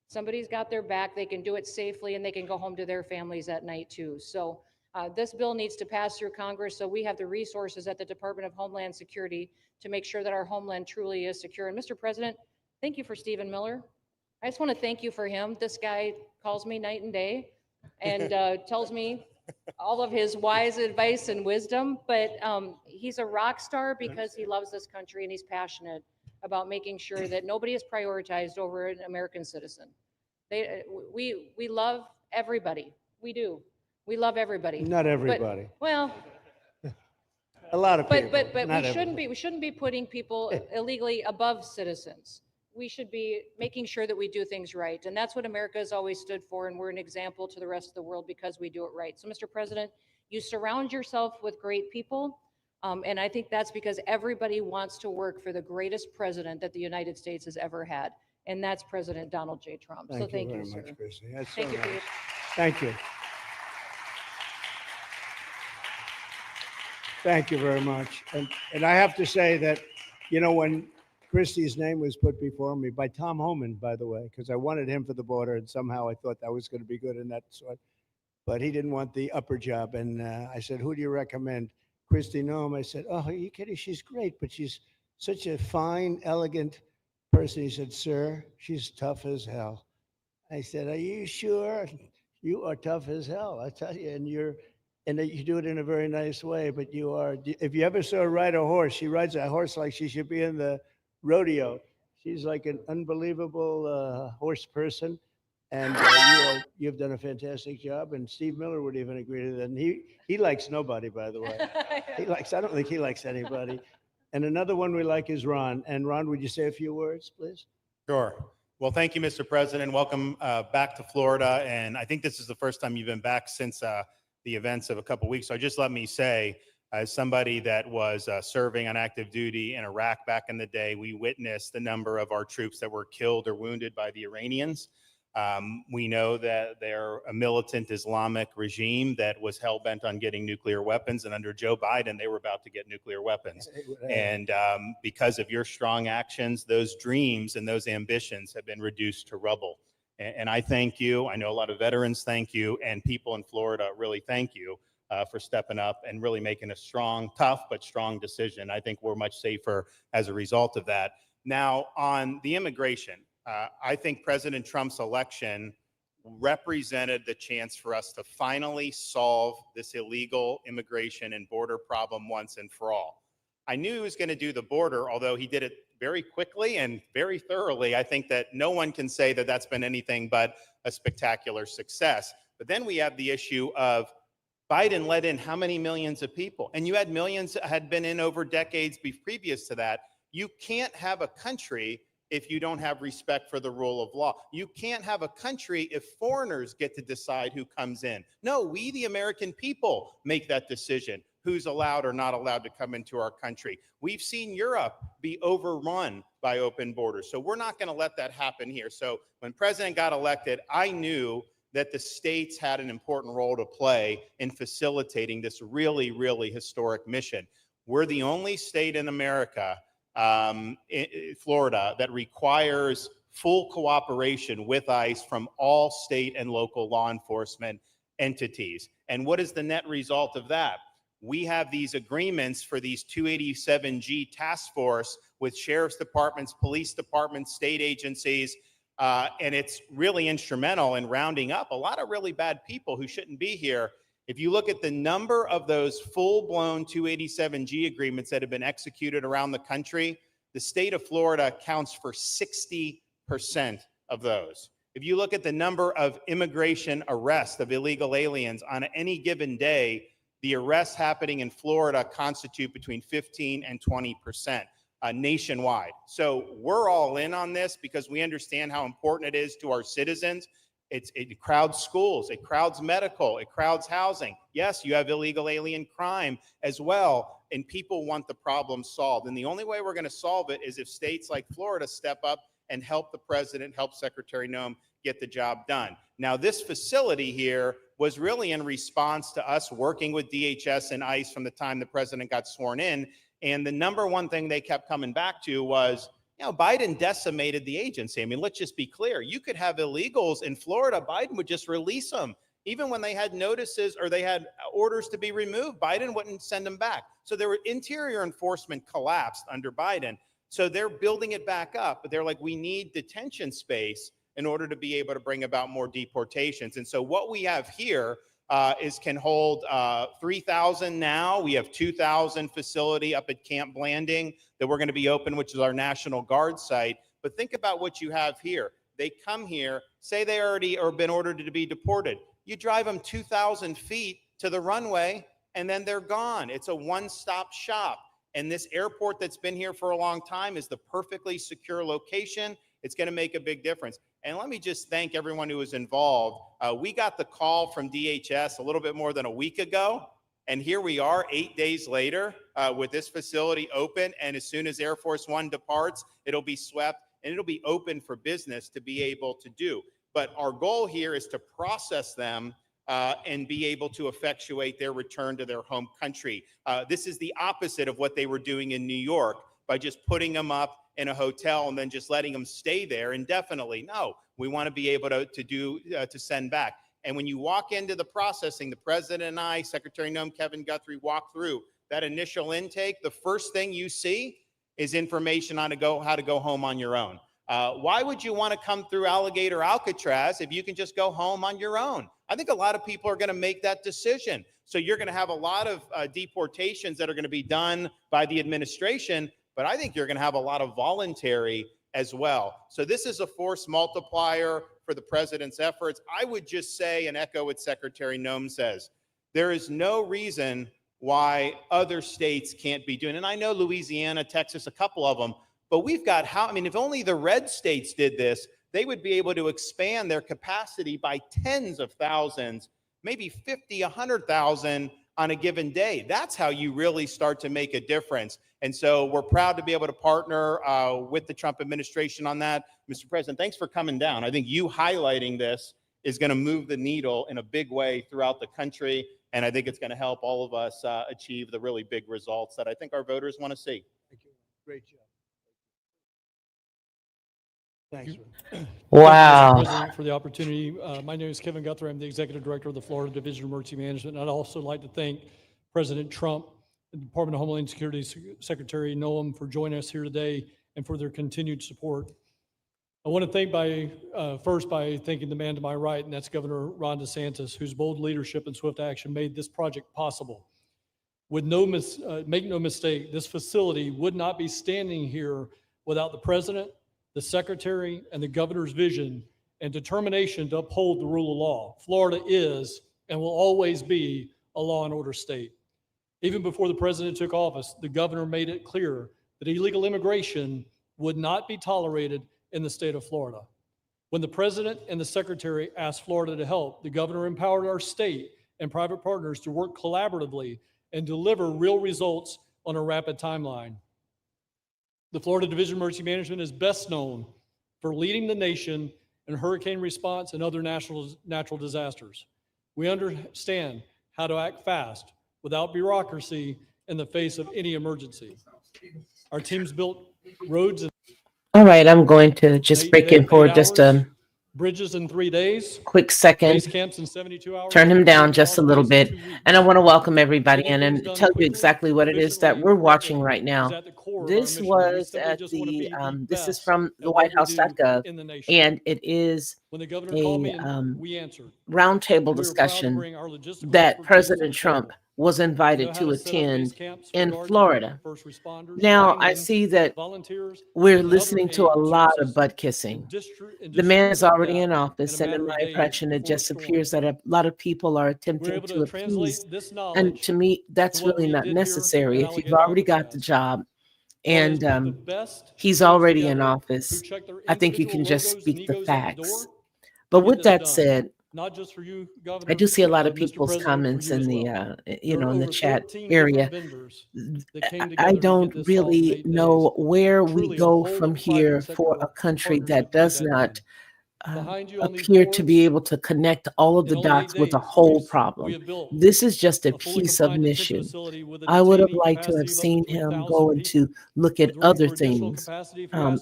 Somebody's got their back, they can do it safely, and they can go home to their families at night too. So this bill needs to pass through Congress so we have the resources at the Department of Homeland Security to make sure that our homeland truly is secure. And Mr. President, thank you for Stephen Miller. I just want to thank you for him. This guy calls me night and day and tells me all of his wise advice and wisdom, but he's a rock star because he loves this country and he's passionate about making sure that nobody is prioritized over an American citizen. We love everybody. We do. We love everybody. Not everybody. But, well, a lot of people. But not we shouldn't be putting people illegally above citizens. We should be making sure that we do things right. And that's what America has always stood for. And we're an example to the rest of the world because we do it right. So, Mr. President, you surround yourself with great people. And I think that's because everybody wants to work for the greatest president that the United States has ever had. And that's President Donald J. Trump. So thank you, sir. Very much, Chrissy. That's Thank so you for nice. your Thank you. Thank you very much. And I have to say that You know, when Christie's name was put before me by Tom Homan, by the way, because I wanted him for the border, and somehow I thought that was going to be good in that sort. But he didn't want the upper job, and I said, "Who do you recommend?" Christy Noem. I said, "Oh, are you kidding? She's great, but she's such a fine, elegant person." He said, "Sir, she's tough as hell." I said, "Are you sure? You are tough as hell, I tell you, and you do it in a very nice way. But you are. If you ever saw her ride a horse, she rides a horse like she should be in the rodeo. She's like an unbelievable horse person, and you've done a fantastic job. And Steve Miller would even agree to that. And he likes nobody, by the way. I don't think he likes anybody. And another one we like is Ron. And Ron, would you say a few words, please? Sure. Well, thank you, Mr. President. Welcome back to Florida. And I think this is the first time you've been back since the events of a couple weeks. So just let me say, as somebody that was serving on active duty in Iraq back in the day, we witnessed the number of our troops that were killed or wounded by the Iranians. We know that they're a militant Islamic regime that was hell-bent on getting nuclear weapons. And under Joe Biden, they were about to get nuclear weapons. And because of your strong actions, those dreams and those ambitions have been reduced to rubble. And I thank you. I know a lot of veterans thank you, and people in Florida really thank you for stepping up and really making a strong, tough, but strong decision. I think we're much safer as a result of that. Now, on the immigration, I think President Trump's election represented the chance for us to finally solve this illegal immigration and border problem once and for all. I knew he was going to do the border, although he did it very quickly and very thoroughly. I think that no one can say that that's been anything but a spectacular success. But then we have the issue of Biden let in how many millions of people? And you had millions that had been in over decades previous to that. You can't have a country if you don't have respect for the rule of law. You can't have a country if foreigners get to decide who comes in. No, we, the American people, make that decision, who's allowed or not allowed to come into our country. We've seen Europe be overrun by open borders. So we're not going to let that happen here. So when President got elected, I knew that the states had an important role to play in facilitating this really, really historic mission. We're the only state in America, Florida, that requires full cooperation with ICE from all state and local law enforcement entities. And what is the net result of that? We have these agreements for these 287G task force with sheriff's departments, police departments, state agencies, and it's really instrumental in rounding up a lot of really bad people who shouldn't be here. If you look at the number of those full-blown 287G agreements that have been executed around the country, the state of Florida accounts for 60% of those. If you look at the number of immigration arrests of illegal aliens on any given day, the arrests happening in Florida constitute between 15 and 20% nationwide. So we're all in on this because we understand how important it is to our citizens. It crowds schools, it crowds medical, it crowds housing. Yes, you have illegal alien crime as well, and people want the problem solved. And the only way we're going to solve it is if states like Florida step up and help the president, help Secretary Noem get the job done. Now, this facility here was really in response to us working with DHS and ICE from the time the president got sworn in. And the number one thing they kept coming back to was, you know, Biden decimated the agency. I mean, let's just be clear. You could have illegals in Florida. Biden would just release them. Even when they had notices or they had orders to be removed, Biden wouldn't send them back. So their interior enforcement collapsed under Biden. So they're building it back up. But they're like, we need detention space in order to be able to bring about more deportations. And so what we have here can hold 3,000 now. We have 2,000 facility up at Camp Blanding that we're going to be open, which is our National Guard site. But think about what you have here. They come here, say they already are been ordered to be deported. You drive them 2,000 feet to the runway, and then they're gone. It's a one-stop shop. And this airport that's been here for a long time is the perfectly secure location. It's going to make a big difference. And let me just thank everyone who was involved. We got the call from DHS a little bit more than a week ago. And here we are 8 days later with this facility open. And as soon as Air Force One departs, it'll be swept and it'll be open for business to be able to do. But our goal here is to process them and be able to effectuate their return to their home country. This is the opposite of what they were doing in New York. by just putting them up in a hotel and then just letting them stay there indefinitely. No, we want to be able to send back. And when you walk into the processing, the president and I, Secretary Noem, Kevin Guthrie, walk through that initial intake. The first thing you see is information on how to go home on your own. Why would you want to come through Alligator Alcatraz if you can just go home on your own? I think a lot of people are going to make that decision. So you're going to have a lot of deportations that are going to be done by the administration, but I think you're going to have a lot of voluntary as well. So this is a force multiplier for the president's efforts. I would just say and echo what Secretary Noem says. There is no reason why other states can't be doing it. And I know Louisiana, Texas, a couple of them, but we've got if only the red states did this, they would be able to expand their capacity by tens of thousands, maybe 50, 100,000 on a given day. That's how you really start to make a difference. And so we're proud to be able to partner with the Trump administration on that. Mr. President, thanks for coming down. I think you highlighting this is going to move the needle in a big way throughout the country. And I think it's going to help all of us achieve the really big results that I think our voters want to see. Thank you. Great job. Thanks. Wow. Thank you, Mr. President, for the opportunity. My name is Kevin Guthrie. I'm the Executive Director of the Florida Division of Emergency Management. And I'd also like to thank President Trump, the Department of Homeland Security Secretary Noem for joining us here today and for their continued support. I want to thank first by thanking the man to my right, and that's Governor Ron DeSantis, whose bold leadership and swift action made this project possible. Make no mistake, this facility would not be standing here without the President, the Secretary, and the Governor's vision and determination to uphold the rule of law. Florida is and will always be a law and order state. Even before the President took office, the Governor made it clear that illegal immigration would not be tolerated in the state of Florida. When the President and the Secretary asked Florida to help, the Governor empowered our state and private partners to work collaboratively and deliver real results on a rapid timeline. The Florida Division of Emergency Management is best known for leading the nation in hurricane response and other natural disasters. We understand how to act fast without bureaucracy in the face of any emergency. Our teams built roads and All right, I'm going to just break in for just a bridges in 3 days, quick second. base camps in 72 hours. Turn him down just a little bit. And I want to welcome everybody in and tell you exactly what it is that we're watching right now. This was at the, this is from the whitehouse.gov, and it is a roundtable discussion that President Trump was invited to attend in Florida. Now, I see that we're listening to a lot of butt kissing. The man is already in office, and in my impression, it just appears that a lot of people are attempting to appease. And to me, that's really not necessary. If you've already got the job and he's already in office, I think you can just speak the facts. But with that said, not just for you, Governor, I do see a lot of people's comments in the, in the chat area. I don't really know where we go from here for a country that does not appear to be able to connect all of the dots with the whole problem. This is just a piece of mission. I would have liked to have seen him go and to look at other things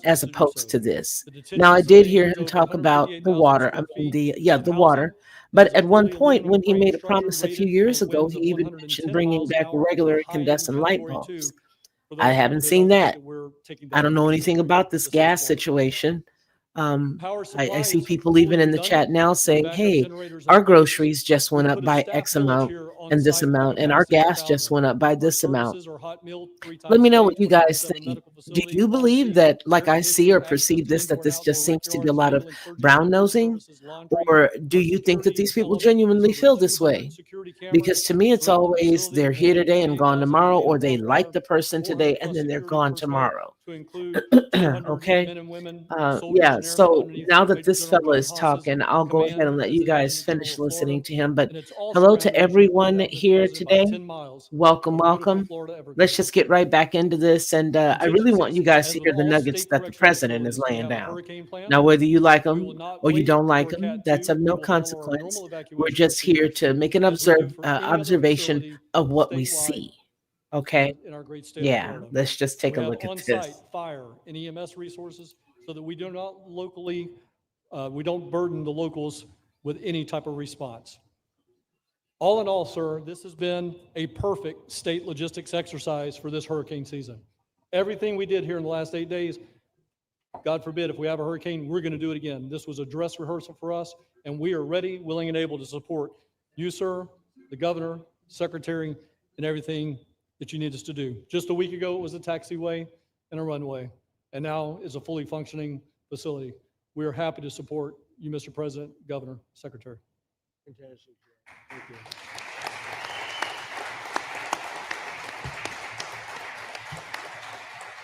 as opposed to this. Now, I did hear him talk about the water. I mean, the water. But at one point, when he made a promise a few years ago, he even mentioned bringing back regular incandescent light bulbs. I haven't seen that. I don't know anything about this gas situation. I see people even in the chat now saying, hey, our groceries just went up by X amount and this amount, and our gas just went up by this amount. Let me know what you guys think. Do you believe that, like I see or perceive this, that this just seems to be a lot of brown nosing? Or do you think that these people genuinely feel this way? Because to me, it's always they're here today and gone tomorrow, or they like the person today and then they're gone tomorrow. Okay. Yeah. So now that this fellow is talking, I'll go ahead and let you guys finish listening to him. But hello to everyone here today. Welcome, welcome. Let's just get right back into this. And I really want you guys to hear the nuggets that the president is laying down. Now, whether you like them or you don't like them, that's of no consequence. We're just here to make an observation of what we see. Okay. in our great state of Yeah, Florida. let's just take We a have look at on-site this. fire and EMS resources so that we do not locally, we don't burden the locals with any type of response. All in all, sir, this has been a perfect state logistics exercise for this hurricane season. Everything we did here in the last 8 days, God forbid, if we have a hurricane, we're going to do it again. This was a dress rehearsal for us, and we are ready, willing, and able to support you, sir, the governor, secretary, and everything that you need us to do. Just a week ago, it was a taxiway and a runway, and now is a fully functioning facility. We are happy to support you, Mr. President, Governor, Secretary. Fantastic. Thank you.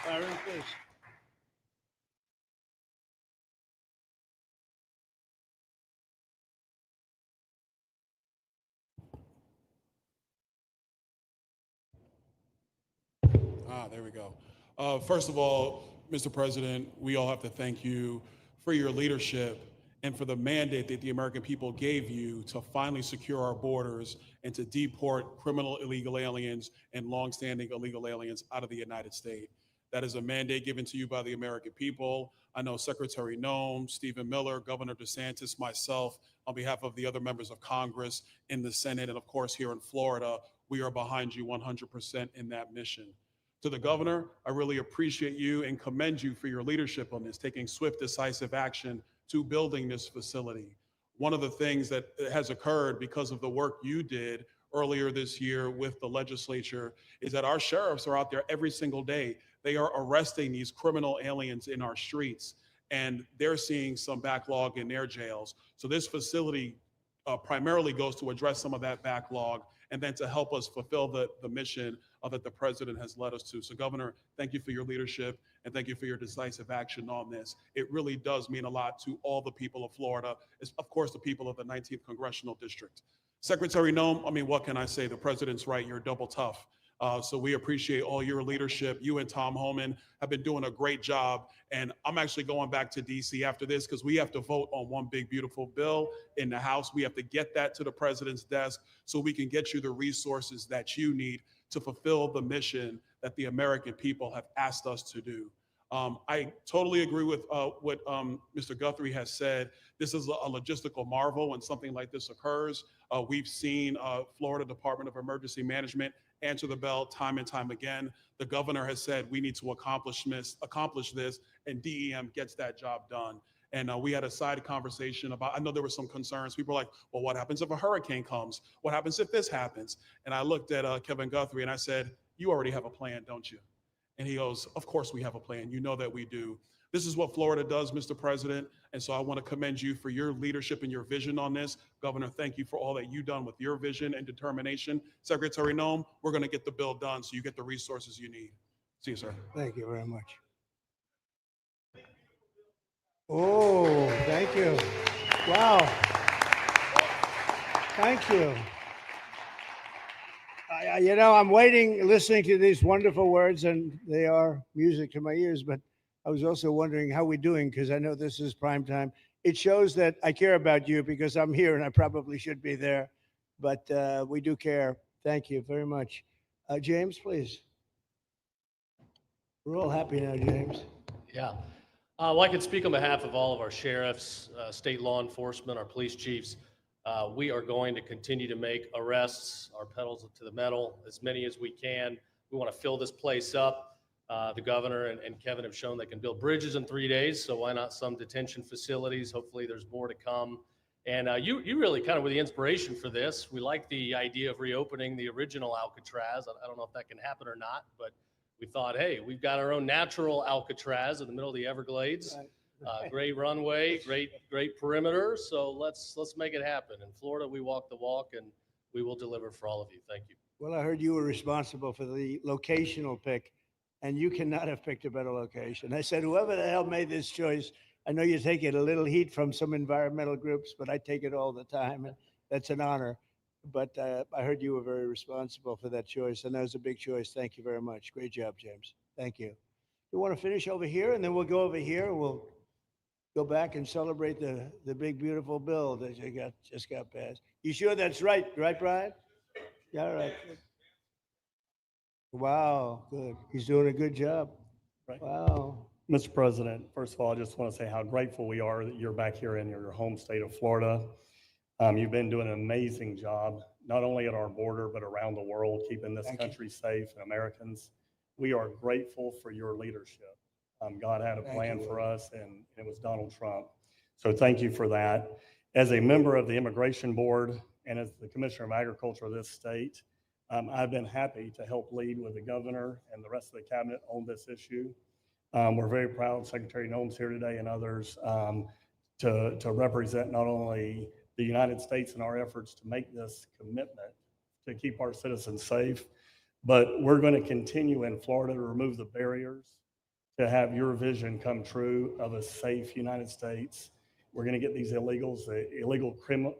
Byron, please. There we go. First of all, Mr. President, we all have to thank you for your leadership and for the mandate that the American people gave you to finally secure our borders and to deport criminal illegal aliens and longstanding illegal aliens out of the United States. That is a mandate given to you by the American people. I know Secretary Noem, Stephen Miller, Governor DeSantis, myself, on behalf of the other members of Congress in the Senate, and of course here in Florida, we are behind you 100% in that mission. To the governor, I really appreciate you and commend you for your leadership on this, taking swift, decisive action to building this facility. One of the things that has occurred because of the work you did earlier this year with the legislature is that our sheriffs are out there every single day. They are arresting these criminal aliens in our streets, and they're seeing some backlog in their jails. So this facility primarily goes to address some of that backlog and then to help us fulfill the mission that the president has led us to. So Governor, thank you for your leadership and thank you for your decisive action on this. It really does mean a lot to all the people of Florida, of course, the people of the 19th Congressional District. Secretary Noem, I mean, what can I say? The president's right, you're double tough. So we appreciate all your leadership. You and Tom Homan have been doing a great job. And I'm actually going back to DC after this because we have to vote on one big, beautiful bill in the House. We have to get that to the president's desk so we can get you the resources that you need to fulfill the mission that the American people have asked us to do. I totally agree with what Mr. Guthrie has said. This is a logistical marvel when something like this occurs. We've seen Florida Department of Emergency Management answer the bell time and time again. The governor has said we need to accomplish this, and DEM gets that job done. And we had a side conversation about, I know there were some concerns. People were like, well, what happens if a hurricane comes? What happens if this happens? And I looked at Kevin Guthrie and I said, you already have a plan, don't you? And he goes, of course we have a plan. You know that we do. This is what Florida does, Mr. President. And so I want to commend you for your leadership and your vision on this. Governor, thank you for all that you've done with your vision and determination. Secretary Noem, we're going to get the bill done so you get the resources you need. See you, sir. Thank you very much. Oh, thank you. Wow. Thank you. You know, I'm waiting, listening to these wonderful words, and they are music to my ears, but I was also wondering how we're doing, because I know this is prime time. It shows that I care about you because I'm here and I probably should be there, but we do care. Thank you very much. James, please. We're all happy now, James. Yeah. Well, I can speak on behalf of all of our sheriffs, state law enforcement, our police chiefs. We are going to continue to make arrests, our pedals to the metal, as many as we can. We want to fill this place up. The governor and Kevin have shown they can build bridges in 3 days, so why not some detention facilities? Hopefully there's more to come. And you really kind of were the inspiration for this. We like the idea of reopening the original Alcatraz. I don't know if that can happen or not, but we thought, hey, we've got our own natural Alcatraz in the middle of the Everglades. Great runway, great perimeter. So let's make it happen. In Florida, we walk the walk, and we will deliver for all of you. Thank you. Well, I heard you were responsible for the locational pick, and you cannot have picked a better location. I said, whoever the hell made this choice, I know you take it a little heat from some environmental groups, but I take it all the time, and that's an honor. But I heard you were very responsible for that choice, and that was a big choice. Thank you very much. Great job, James. Thank you. You want to finish over here, and then we'll go over here, and we'll go back and celebrate the big, beautiful bill that you just got passed. You sure that's right, Brian? Yeah, all right. Wow, good. He's doing a good job. Right. Wow. Mr. President, first of all, I just want to say how grateful we are that you're back here in your home state of Florida. You've been doing an amazing job, not only at our border, but around the world, keeping this Thank you. country safe and Americans. We are grateful for your leadership. God had a Thank plan you, for Will. us, and it was Donald Trump. So thank you for that. As a member of the Immigration Board and as the Commissioner of Agriculture of this state, I've been happy to help lead with the governor and the rest of the cabinet on this issue. We're very proud Secretary Noem's here today and others to represent not only the United States in our efforts to make this commitment to keep our citizens safe, but we're going to continue in Florida to remove the barriers to have your vision come true of a safe United States. We're going to get these illegal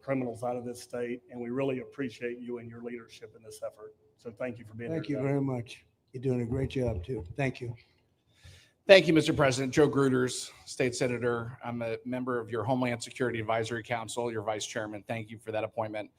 criminals out of this state, and we really appreciate you and your leadership in this effort. So thank you for being Thank here you today. very much. You're doing a great job too. Thank you. Thank you, Mr. President. Joe Gruters, State Senator. I'm a member of your Homeland Security Advisory Council, your Vice Chairman. Thank you for that appointment.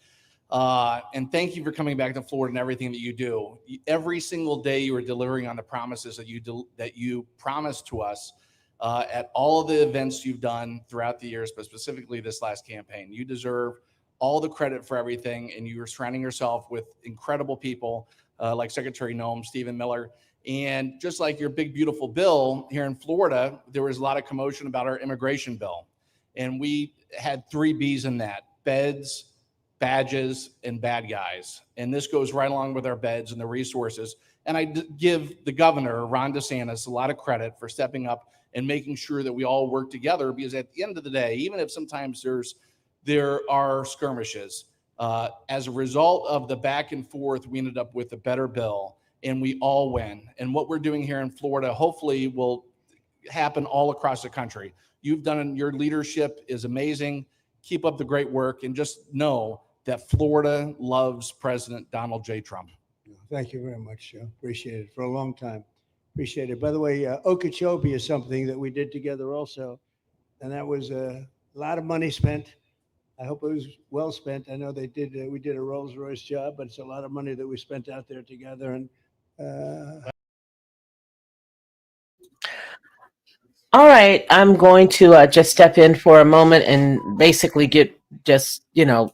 And thank you for coming back to Florida and everything that you do. Every single day you are delivering on the promises that you promised to us at all of the events you've done throughout the years, but specifically this last campaign. You deserve all the credit for everything, and you are surrounding yourself with incredible people like Secretary Noem, Stephen Miller. And just like your big, beautiful bill here in Florida, there was a lot of commotion about our immigration bill. And we had 3 B's in that: beds, badges, and bad guys. And this goes right along with our beds and the resources. And I give the governor, Ron DeSantis, a lot of credit for stepping up and making sure that we all work together, because at the end of the day, even if sometimes there are skirmishes, as a result of the back and forth, we ended up with a better bill. And we all win. And what we're doing here in Florida hopefully will happen all across the country. You've done, your leadership is amazing. Keep up the great work, and just know that Florida loves President Donald J. Trump. Thank you very much, Joe. Appreciate it for a long time. Appreciate it. By the way, Okeechobee is something that we did together also. And that was a lot of money spent. I hope it was well spent. I know we did a Rolls Royce job, but it's a lot of money that we spent out there together. And all right, I'm going to just step in for a moment and basically get just,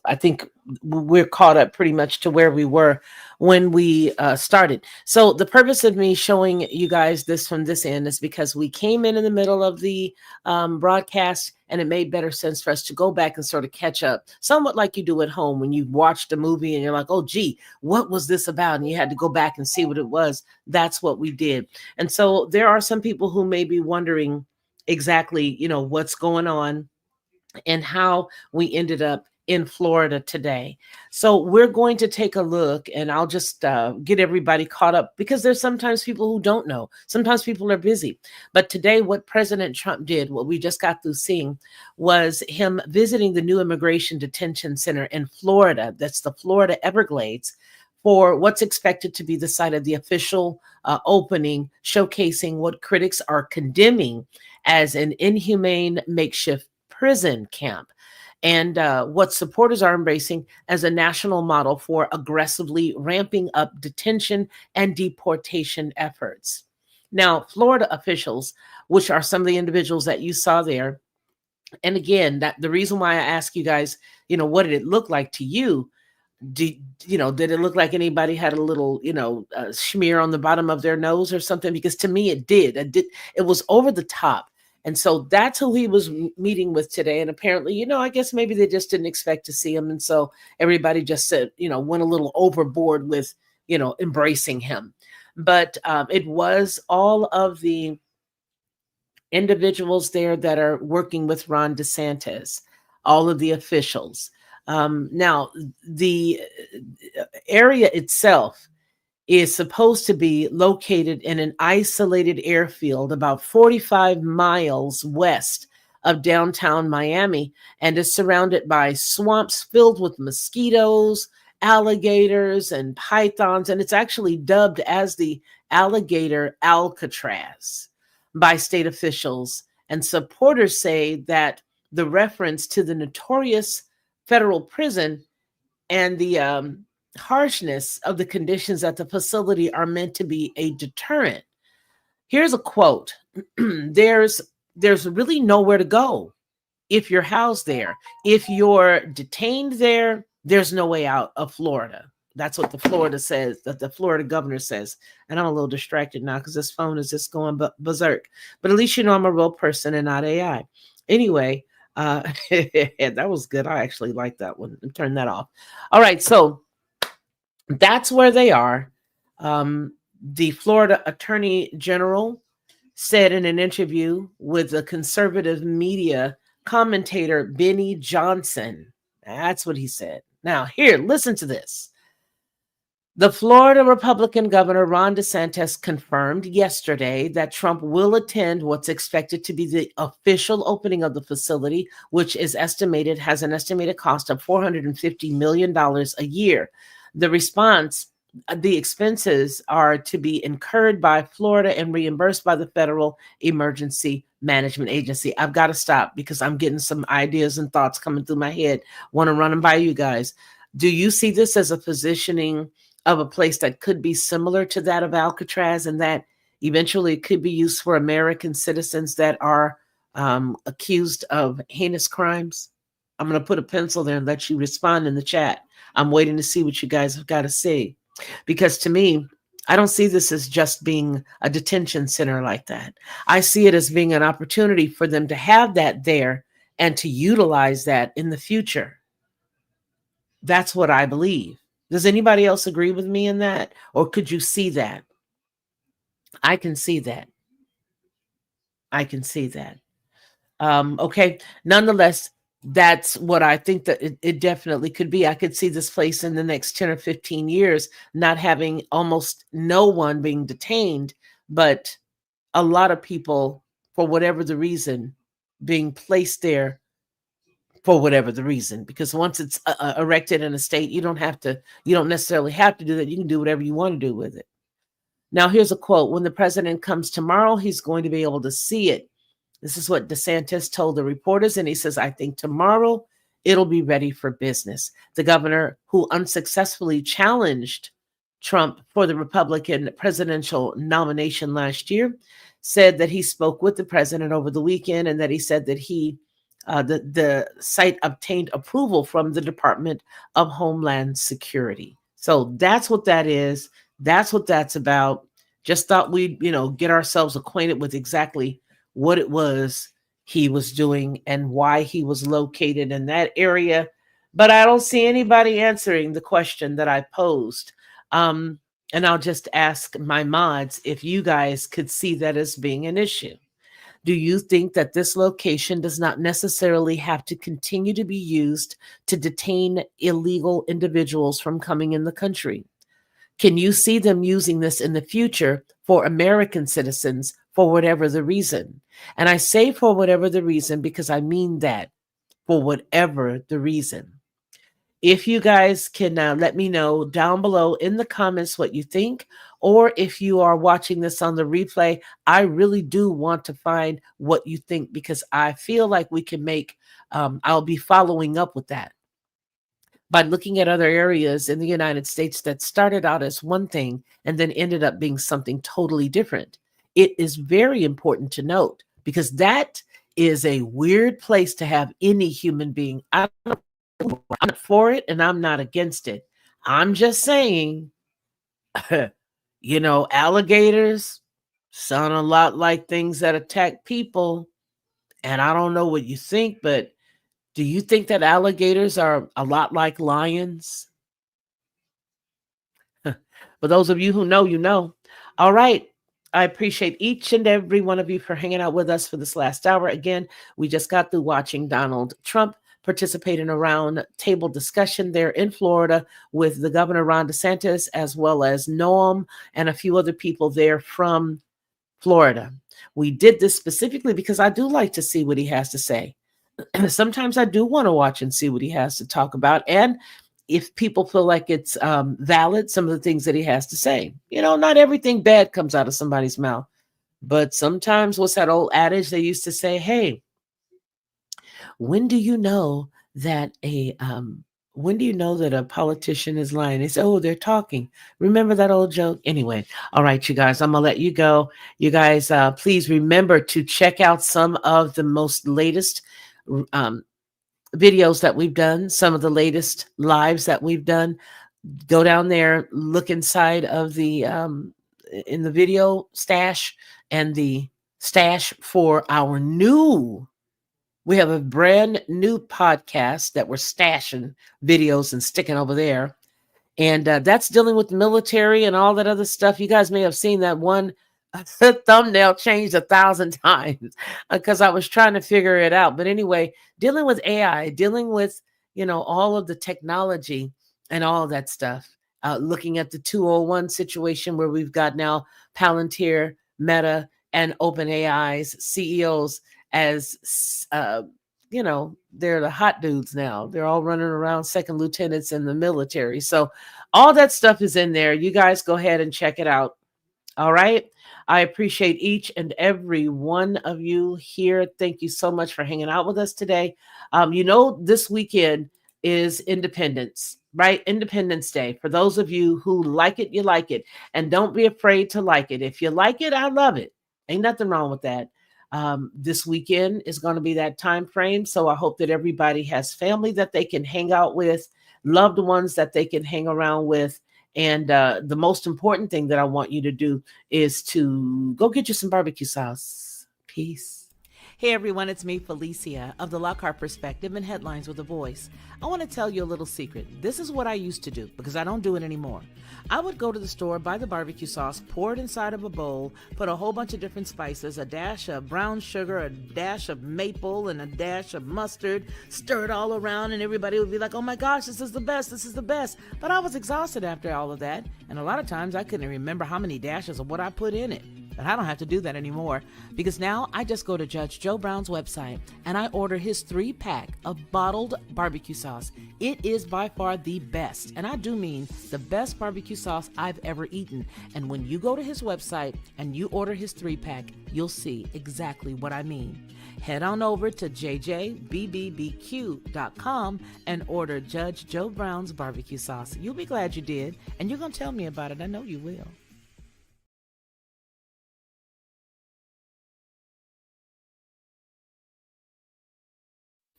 I think we're caught up pretty much to where we were when we started. So the purpose of me showing you guys this from this end is because we came in the middle of the broadcast, and it made better sense for us to go back and sort of catch up, somewhat like you do at home when you watched a movie and you're like, oh, gee, what was this about? And you had to go back and see what it was. That's what we did. And so there are some people who may be wondering exactly, what's going on and how we ended up in Florida today. So we're going to take a look, and I'll just get everybody caught up, because there's sometimes people who don't know. Sometimes people are busy. But today, what President Trump did, what we just got through seeing, was him visiting the new immigration detention center in Florida. That's the Florida Everglades, for what's expected to be the site of the official opening, showcasing what critics are condemning as an inhumane makeshift prison camp, and what supporters are embracing as a national model for aggressively ramping up detention and deportation efforts. Now, Florida officials, which are some of the individuals that you saw there, and again, that the reason why I ask you guys, what did it look like to you? Did it look like anybody had a little, smear on the bottom of their nose or something? Because to me, it did. It was over the top. And so that's who he was meeting with today. And apparently, I guess maybe they just didn't expect to see him. And so everybody just said, went a little overboard with, embracing him. But it was all of the individuals there that are working with Ron DeSantis, all of the officials. Now, the area itself is supposed to be located in an isolated airfield about 45 miles west of downtown Miami, and is surrounded by swamps filled with mosquitoes, alligators, and pythons. And it's actually dubbed as the Alligator Alcatraz by state officials. And supporters say that the reference to the notorious federal prison and the harshness of the conditions at the facility are meant to be a deterrent. Here's a quote. There's really nowhere to go if you're housed there. If you're detained there, there's no way out of Florida. That's what the Florida says, that the Florida governor says. And I'm a little distracted now because this phone is just going berserk. But at least you know I'm a real person and not AI. Anyway, that was good. I actually like that one. Turn that off. All right, so that's where they are. The Florida Attorney General said in an interview with the conservative media commentator Benny Johnson. That's what he said. Now, here, listen to this. The Florida Republican Governor Ron DeSantis confirmed yesterday that Trump will attend what's expected to be the official opening of the facility, which has an estimated cost of $450 million a year. The expenses are to be incurred by Florida and reimbursed by the Federal Emergency Management Agency. I've got to stop because I'm getting some ideas and thoughts coming through my head. Want to run them by you guys. Do you see this as a positioning of a place that could be similar to that of Alcatraz, and that eventually it could be used for American citizens that are accused of heinous crimes? I'm going to put a pencil there and let you respond in the chat. I'm waiting to see what you guys have got to say. Because to me, I don't see this as just being a detention center like that. I see it as being an opportunity for them to have that there and to utilize that in the future. That's what I believe. Does anybody else agree with me in that? Or could you see that? I can see that. I can see that. Okay. Nonetheless, that's what I think that it definitely could be. I could see this place in the next 10 or 15 years not having almost no one being detained, but a lot of people, for whatever the reason, being placed there for whatever the reason. Because once it's erected in a state, you don't necessarily have to do that. You can do whatever you want to do with it. Now, here's a quote. When the president comes tomorrow, he's going to be able to see it. This is what DeSantis told the reporters, and he says, I think tomorrow it'll be ready for business. The governor, who unsuccessfully challenged Trump for the Republican presidential nomination last year, said that he spoke with the president over the weekend, and that he said that the site obtained approval from the Department of Homeland Security. So that's what that is. That's what that's about. Just thought we'd, get ourselves acquainted with exactly what it was he was doing and why he was located in that area. But I don't see anybody answering the question that I posed. And I'll just ask my mods if you guys could see that as being an issue. Do you think that this location does not necessarily have to continue to be used to detain illegal individuals from coming in the country? Can you see them using this in the future for American citizens for whatever the reason? And I say for whatever the reason because I mean that, for whatever the reason. If you guys can let me know down below in the comments what you think, or if you are watching this on the replay, I really do want to find what you think because I feel like we can I'll be following up with that by looking at other areas in the United States that started out as one thing and then ended up being something totally different. It is very important to note because that is a weird place to have any human being. I'm not for it and I'm not against it. I'm just saying, alligators sound a lot like things that attack people. And I don't know what you think, but do you think that alligators are a lot like lions? For those of you who know, you know. All right. I appreciate each and every one of you for hanging out with us for this last hour. Again, we just got through watching Donald Trump participate in a round table discussion there in Florida with the governor, Ron DeSantis, as well as Noam and a few other people there from Florida. We did this specifically because I do like to see what he has to say. Sometimes I do want to watch and see what he has to talk about. And if people feel like it's valid, some of the things that he has to say. Not everything bad comes out of somebody's mouth. But sometimes, what's that old adage they used to say? Hey, when do you know that when do you know that a politician is lying? They say, oh, they're talking. Remember that old joke? Anyway, all right, you guys, I'm going to let you go. You guys, please remember to check out some of the most latest videos that we've done, some of the latest lives that we've done. Go down there, look inside of the, in the video stash and the stash for our new. We have a brand new podcast that we're stashing videos and sticking over there. And that's dealing with the military and all that other stuff. You guys may have seen that one thumbnail changed 1,000 times because I was trying to figure it out. But anyway, dealing with AI, dealing with, all of the technology and all of that stuff. Looking at the 201 situation where we've got now Palantir, Meta, and OpenAI's CEOs as, they're the hot dudes now. They're all running around second lieutenants in the military. So all that stuff is in there. You guys go ahead and check it out. All right. I appreciate each and every one of you here. Thank you so much for hanging out with us today. This weekend is Independence, right? Independence Day. For those of you who like it, you like it. And don't be afraid to like it. If you like it, I love it. Ain't nothing wrong with that. This weekend is going to be that time frame. So I hope that everybody has family that they can hang out with, loved ones that they can hang around with. And the most important thing that I want you to do is to go get you some barbecue sauce. Peace. Hey everyone, it's me, Felicia, of the Lockhart Perspective and Headlines with a Voice. I want to tell you a little secret. This is what I used to do because I don't do it anymore. I would go to the store, buy the barbecue sauce, pour it inside of a bowl, put a whole bunch of different spices, a dash of brown sugar, a dash of maple, and a dash of mustard, stir it all around, and everybody would be like, oh my gosh, this is the best, this is the best. But I was exhausted after all of that, and a lot of times I couldn't remember how many dashes of what I put in it. But I don't have to do that anymore because now I just go to Judge Joe Brown's website and I order his 3-pack of bottled barbecue sauce. It is by far the best, and I do mean the best barbecue sauce I've ever eaten. And when you go to his website and you order his 3-pack, you'll see exactly what I mean. Head on over to jjbbbbq.com and order Judge Joe Brown's barbecue sauce. You'll be glad you did, and you're going to tell me about it. I know you will.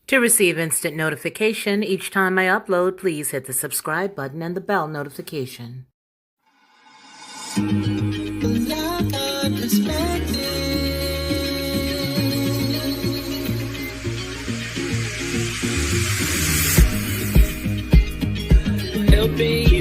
To receive instant notification each time I upload, please hit the subscribe button and the bell notification. Helping